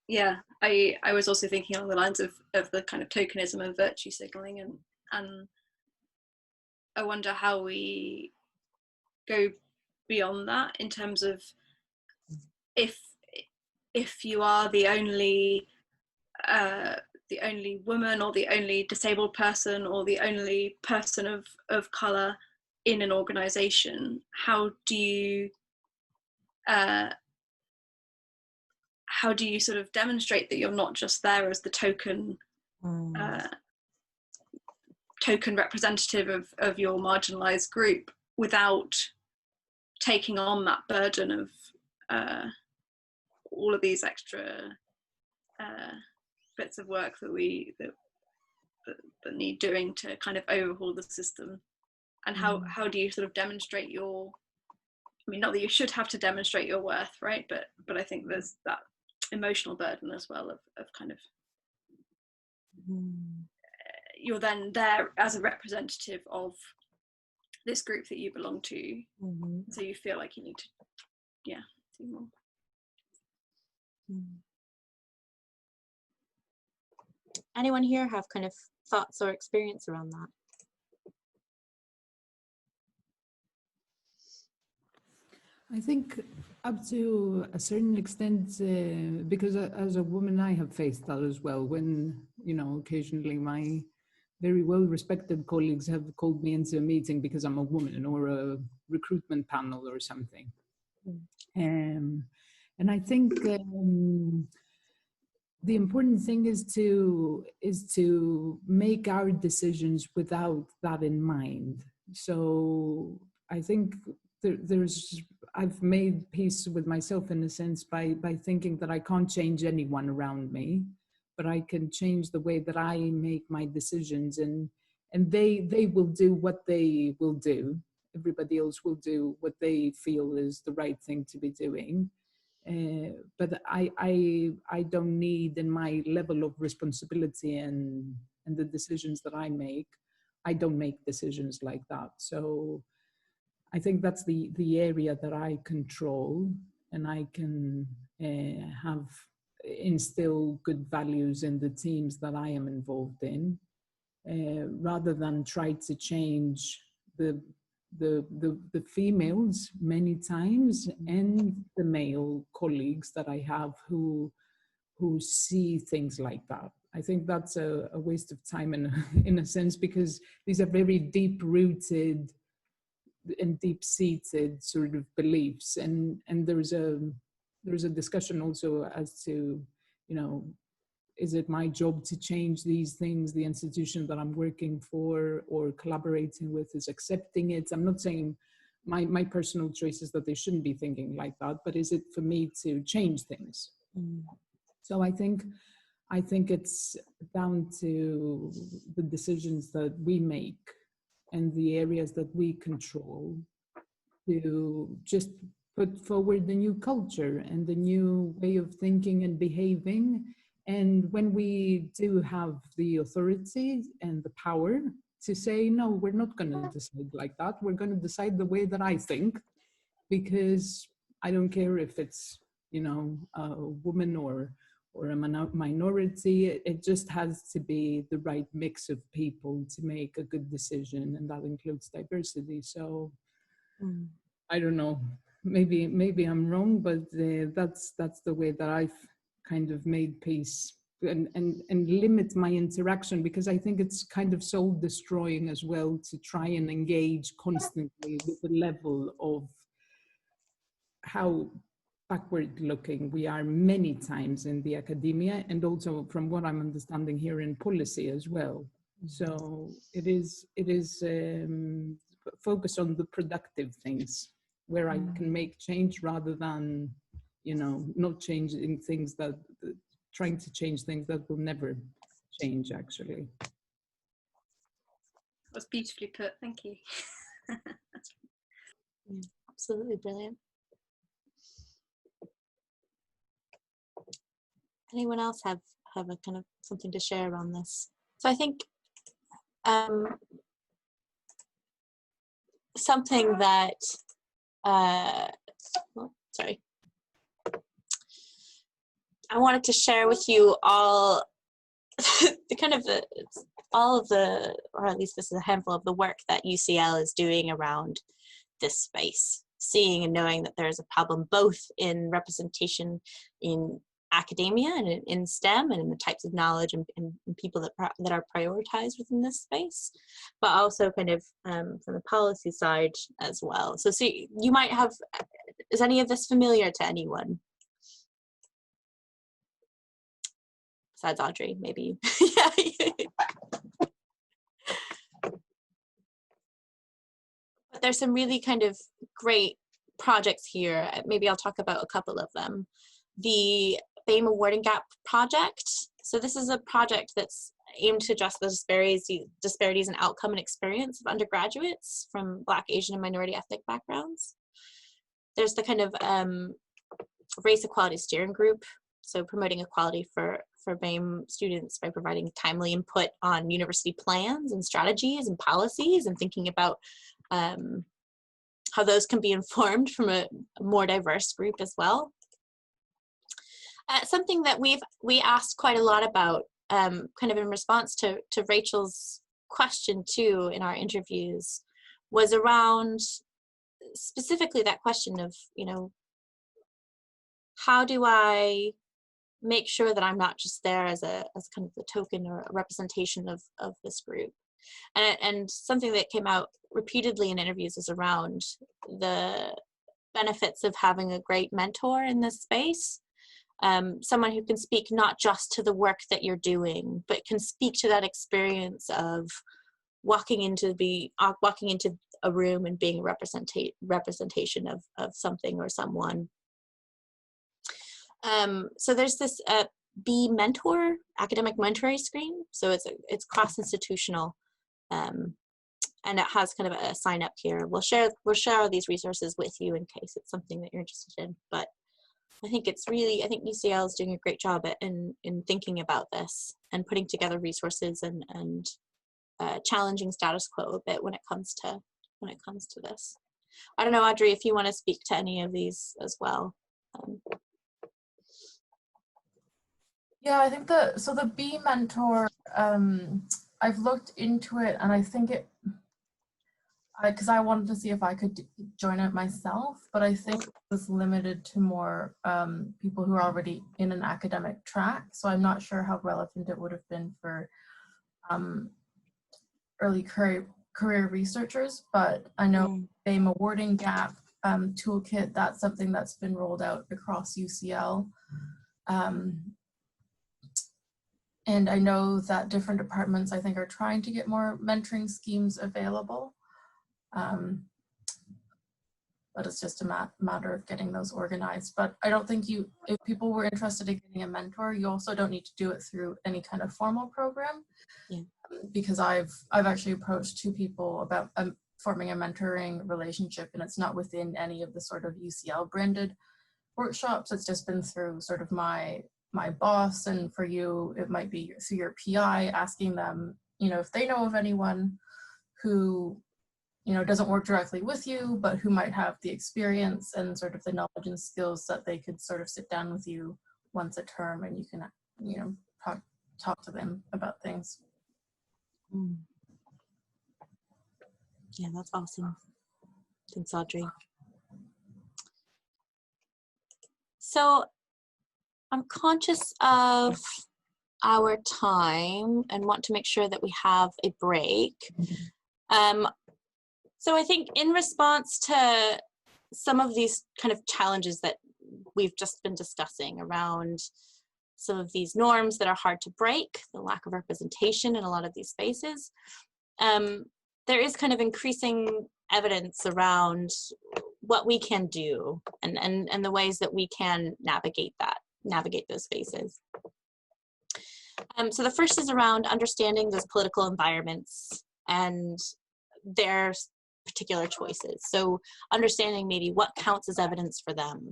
yeah, I was also thinking along the lines of the kind of tokenism and virtue signaling, and I wonder how we go beyond that in terms of if you are the only woman or the only disabled person or the only person of color in an organization, how do you sort of demonstrate that you're not just there as the token representative of your marginalized group without taking on that burden of all of these extra bits of work that need doing to kind of overhaul the system? And how do you sort of demonstrate your, I mean, not that you should have to demonstrate your worth, right, but I think there's that emotional burden as well of kind of you're then there as a representative of this group that you belong to, so you feel like you need to do more. Anyone here have kind of thoughts or experience around that? I think up to a certain extent, because as a woman, I have faced that as well. When, you know, occasionally my very well-respected colleagues have called me into a meeting because I'm a woman or a recruitment panel or something. And I think the important thing is to make our decisions without that in mind. So I think I've made peace with myself in a sense by thinking that I can't change anyone around me, but I can change the way that I make my decisions, and they will do what they will do. Everybody else will do what they feel is the right thing to be doing. But I don't need, in my level of responsibility and the decisions that I make, I don't make decisions like that. So I think that's the area that I control, and I can instill good values in the teams that I am involved in, rather than try to change the females many times and the male colleagues that I have who see things like that. I think that's a waste of time in a sense, because these are very deep-rooted and deep-seated sort of beliefs, and there's a discussion also as to, you know, is it my job to change these things? The institution that I'm working for or collaborating with is accepting it. I'm not saying my personal choice is that they shouldn't be thinking like that, but is it for me to change things? So I think it's down to the decisions that we make and the areas that we control to just put forward the new culture and the new way of thinking and behaving. And when we do have the authority and the power to say, no, we're not going to decide like that. We're going to decide the way that I think, because I don't care if it's, you know, a woman or a minority. It just has to be the right mix of people to make a good decision, and that includes diversity. So I don't know, maybe I'm wrong, but that's the way that I've kind of made peace and limit my interaction, because I think it's kind of soul destroying as well to try and engage constantly with the level of how backward looking we are many times in the academia, and also from what I'm understanding here in policy as well. So it is focus on the productive things where I can make change, rather than, you know, not changing things that, trying to change things that will never change, actually. That was beautifully put, thank you. Absolutely brilliant. Anyone else have a kind of something to share on this? So I think something that oh, sorry. I wanted to share with you all all of the, or at least this is a handful of the work that UCL is doing around this space, seeing and knowing that there is a problem both in representation in academia and in STEM and in the types of knowledge and people that are prioritized within this space, but also kind of from the policy side as well. So you might have, is any of this familiar to anyone? Besides Audrey, maybe. Yeah. But there's some really kind of great projects here. Maybe I'll talk about a couple of them. The BAME Awarding Gap project. So this is a project that's aimed to address the disparities in outcome and experience of undergraduates from Black, Asian, and minority ethnic backgrounds. There's the kind of race equality steering group, so promoting equality for BAME students by providing timely input on university plans and strategies and policies, and thinking about how those can be informed from a more diverse group as well. Something that we asked quite a lot about, kind of in response to Rachel's question too in our interviews, was around specifically that question of, you know, how do I make sure that I'm not just there as kind of the token or a representation of this group. And something that came out repeatedly in interviews is around the benefits of having a great mentor in this space. Someone who can speak not just to the work that you're doing, but can speak to that experience of walking into a room and being a representation of something or someone. So there's this B Mentor academic mentoring screen. So it's cross-institutional, and it has kind of a sign up here. We'll share all these resources with you in case it's something that you're interested in. But I think UCL is doing a great job in thinking about this and putting together resources and challenging status quo a bit when it comes to this. I don't know, Audrey, if you want to speak to any of these as well. Yeah, I think the B Mentor, I've looked into it, and I think because I wanted to see if I could join it myself, but I think it was limited to more people who are already in an academic track. So I'm not sure how relevant it would have been for early career researchers, but I know BAME Awarding Gap toolkit, that's something that's been rolled out across UCL. And I know that different departments, I think, are trying to get more mentoring schemes available. But it's just a matter of getting those organized. But I don't think if people were interested in getting a mentor, you also don't need to do it through any kind of formal program. Yeah. Because I've actually approached 2 people about forming a mentoring relationship, and it's not within any of the sort of UCL branded workshops. It's just been through sort of my boss, and for you, it might be through your PI, asking them, you know, if they know of anyone who, you know, doesn't work directly with you, but who might have the experience and sort of the knowledge and skills that they could sort of sit down with you once a term, and you can, you know, talk to them about things. Yeah, that's awesome. Thanks, Audrey. So I'm conscious of our time and want to make sure that we have a break. So I think in response to some of these kind of challenges that we've just been discussing around some of these norms that are hard to break, the lack of representation in a lot of these spaces, there is kind of increasing evidence around what we can do and the ways that we can navigate those spaces. So the first is around understanding those political environments and their particular choices. So understanding maybe what counts as evidence for them.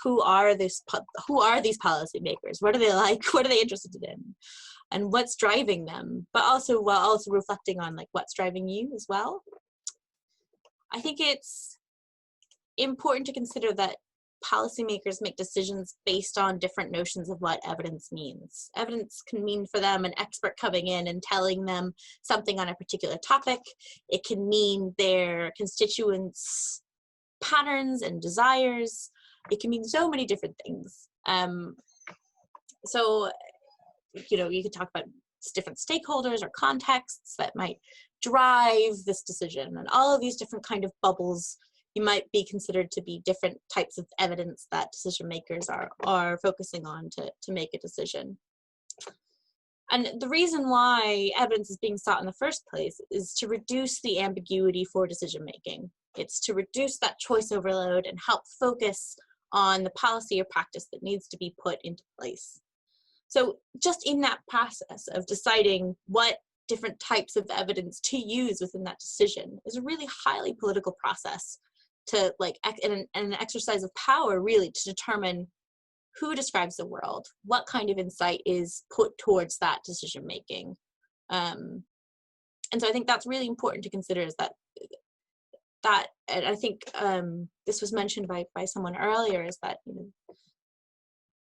Who are these policymakers? What are they like? What are they interested in? And what's driving them? But also while also reflecting on like what's driving you as well. I think it's important to consider that policymakers make decisions based on different notions of what evidence means. Evidence can mean for them an expert coming in and telling them something on a particular topic. It can mean their constituents' patterns and desires. It can mean so many different things. So, you could talk about different stakeholders or contexts that might drive this decision, and all of these different kind of bubbles you might be considered to be different types of evidence that decision makers are focusing on to make a decision. And the reason why evidence is being sought in the first place is to reduce the ambiguity for decision making. It's to reduce that choice overload and help focus on the policy or practice that needs to be put into place. So just in that process of deciding what different types of evidence to use within that decision is a really highly political process, to an exercise of power, really, to determine who describes the world, what kind of insight is put towards that decision making. And so I think that's really important to consider, is that and I think this was mentioned by someone earlier, is that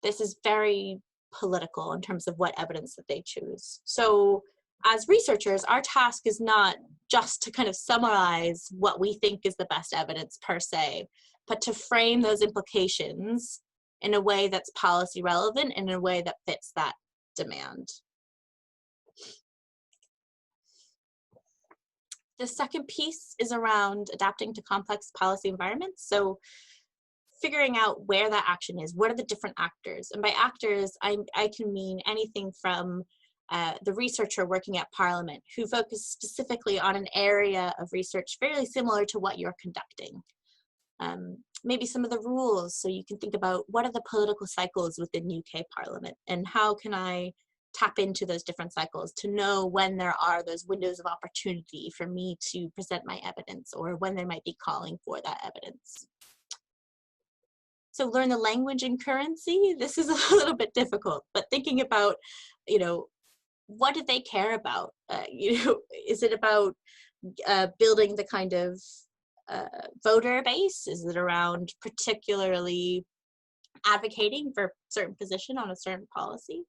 this is very political in terms of what evidence that they choose. So as researchers, our task is not just to kind of summarize what we think is the best evidence per se, but to frame those implications in a way that's policy relevant and in a way that fits that demand. The second piece is around adapting to complex policy environments. So figuring out where that action is, what are the different actors? And by actors, I can mean anything from the researcher working at Parliament who focus specifically on an area of research fairly similar to what you're conducting. Maybe some of the rules, so you can think about what are the political cycles within UK Parliament, and how can I tap into those different cycles to know when there are those windows of opportunity for me to present my evidence, or when they might be calling for that evidence. So learn the language and currency. This is a little bit difficult, but thinking about, what do they care about? Is it about building the kind of voter base? Is it around particularly advocating for a certain position on a certain policy?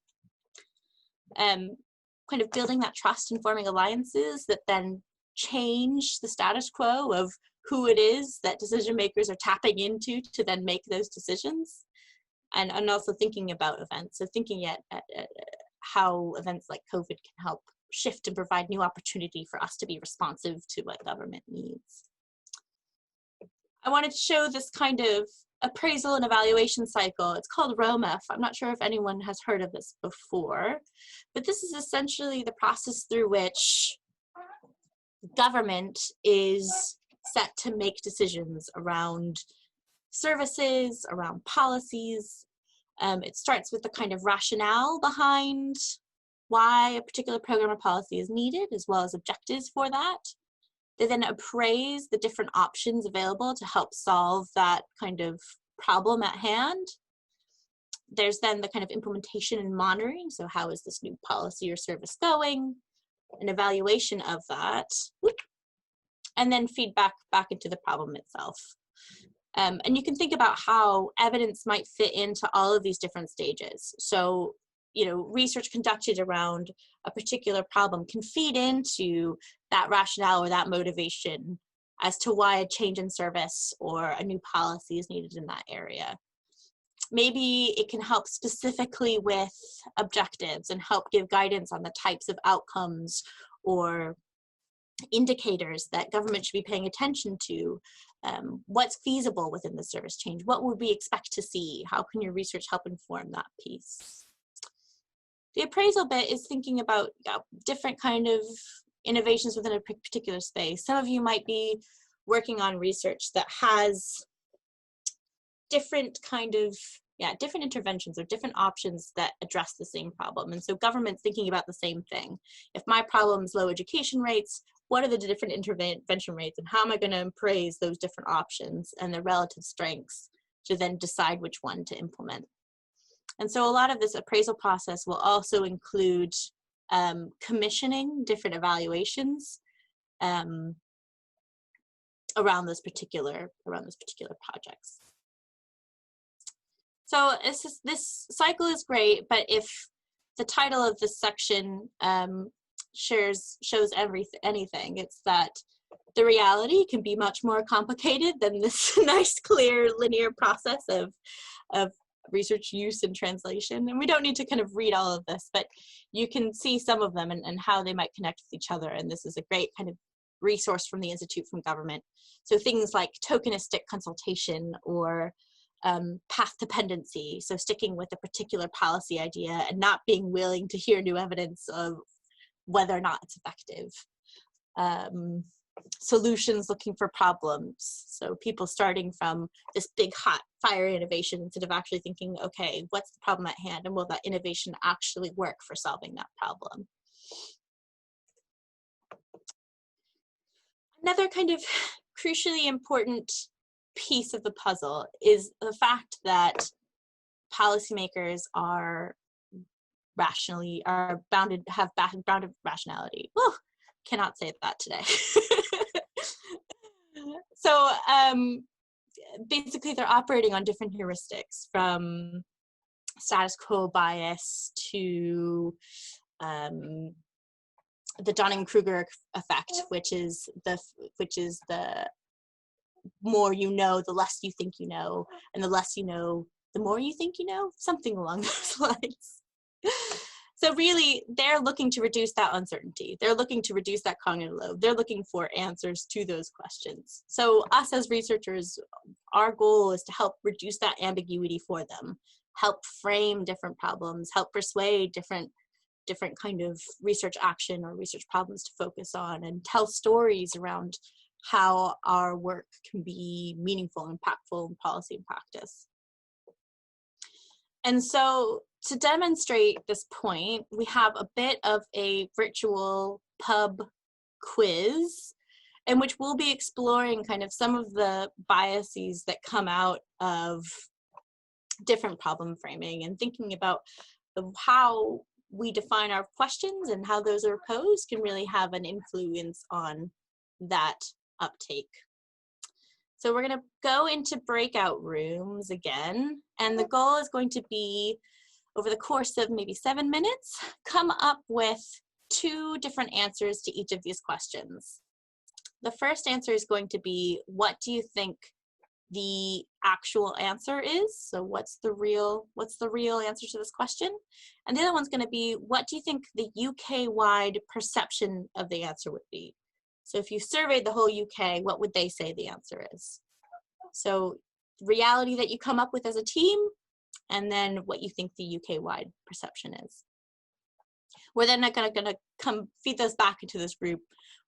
Kind of building that trust and forming alliances that then change the status quo of who it is that decision makers are tapping into to then make those decisions. And also thinking about events. So thinking at how events like COVID can help shift and provide new opportunity for us to be responsive to what government needs. I wanted to show this kind of appraisal and evaluation cycle. It's called ROMEF. I'm not sure if anyone has heard of this before, but this is essentially the process through which government is set to make decisions around services, around policies. It starts with the kind of rationale behind why a particular program or policy is needed, as well as objectives for that. They then appraise the different options available to help solve that kind of problem at hand. There's then the kind of implementation and monitoring. So how is this new policy or service going? An evaluation of that. And then feedback back into the problem itself. And you can think about how evidence might fit into all of these different stages. So, research conducted around a particular problem can feed into that rationale or that motivation as to why a change in service or a new policy is needed in that area. Maybe it can help specifically with objectives and help give guidance on the types of outcomes or indicators that government should be paying attention to. What's feasible within the service change? What would we expect to see? How can your research help inform that piece? The appraisal bit is thinking about different kind of innovations within a particular space. Some of you might be working on research that has different kind of, different interventions or different options that address the same problem. And so government's thinking about the same thing. If my problem is low education rates, what are the different intervention rates, and how am I going to appraise those different options and their relative strengths to then decide which one to implement? And so a lot of this appraisal process will also include commissioning different evaluations around those particular projects. So this cycle is great, but if the title of this section shows anything, it's that the reality can be much more complicated than this nice, clear, linear process of research use and translation. And we don't need to kind of read all of this, but you can see some of them and how they might connect with each other. And this is a great kind of resource from the Institute from Government. So things like tokenistic consultation or path dependency, so sticking with a particular policy idea and not being willing to hear new evidence of whether or not it's effective. Solutions looking for problems, so people starting from this big hot fire innovation instead of actually thinking, okay, what's the problem at hand and will that innovation actually work for solving that problem? Another kind of crucially important piece of the puzzle is the fact that policymakers are bounded rationality. Oh, cannot say that today. So basically they're operating on different heuristics, from status quo bias to the Dunning-Kruger effect, which is the more you know, the less you think you know, and the less you know, the more you think you know, something along those lines. So really, they're looking to reduce that uncertainty. They're looking to reduce that cognitive load. They're looking for answers to those questions. So us as researchers, our goal is to help reduce that ambiguity for them, help frame different problems, help persuade different kind of research action or research problems to focus on, and tell stories around how our work can be meaningful, impactful in policy and practice. And so to demonstrate this point, we have a bit of a virtual pub quiz in which we'll be exploring kind of some of the biases that come out of different problem framing and thinking about how we define our questions and how those are posed can really have an influence on that uptake. So we're going to go into breakout rooms again, and the goal is going to be, over the course of maybe 7 minutes, come up with 2 different answers to each of these questions. The first answer is going to be, what do you think the actual answer is? So what's the real answer to this question? And the other one's going to be, what do you think the UK-wide perception of the answer would be? So if you surveyed the whole UK, what would they say the answer is? So reality that you come up with as a team, and then what you think the UK-wide perception is. We're then going to come feed those back into this group,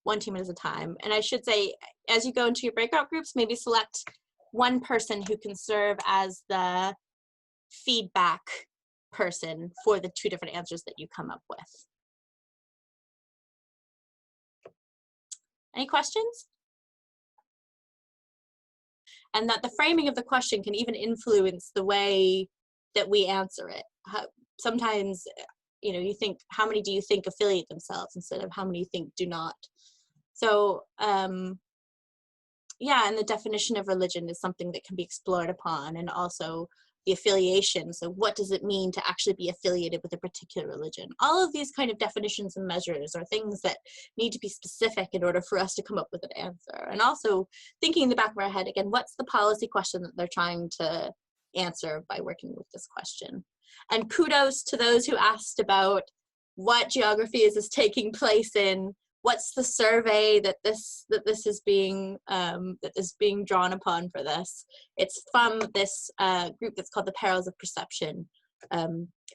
one team at a time. And I should say, as you go into your breakout groups, maybe select one person who can serve as the feedback person for the 2 different answers that you come up with. Any questions? And that the framing of the question can even influence the way that we answer it. Sometimes, you think, how many do you think affiliate themselves instead of how many you think do not? So, yeah, and the definition of religion is something that can be explored upon, and also the affiliation. So what does it mean to actually be affiliated with a particular religion? All of these kind of definitions and measures are things that need to be specific in order for us to come up with an answer. And also thinking in the back of our head, again, what's the policy question that they're trying to answer by working with this question? And kudos to those who asked about what geography is this taking place in, what's the survey that this is being drawn upon for this. It's from this group that's called the Perils of Perception,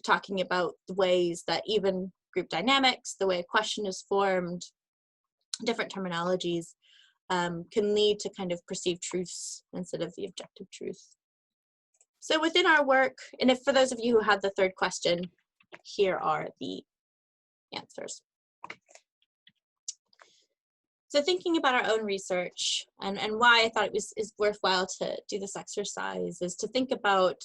talking about the ways that even group dynamics, the way a question is formed, different terminologies can lead to kind of perceived truths instead of the objective truth. So within our work, and if for those of you who had the 3rd question, here are the answers. So thinking about our own research and why I thought it is worthwhile to do this exercise is to think about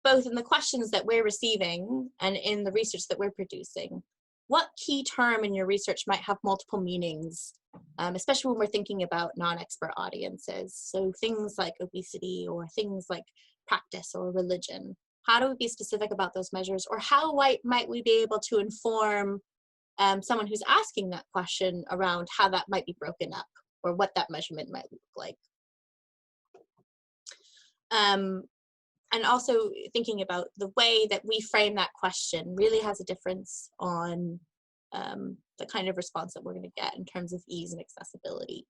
both in the questions that we're receiving and in the research that we're producing, what key term in your research might have multiple meanings especially when we're thinking about non-expert audiences. So things like obesity or things like practice or religion. How do we be specific about those measures, or how might we be able to inform someone who's asking that question around how that might be broken up or what that measurement might look like? And also thinking about the way that we frame that question really has a difference on the kind of response that we're going to get in terms of ease and accessibility.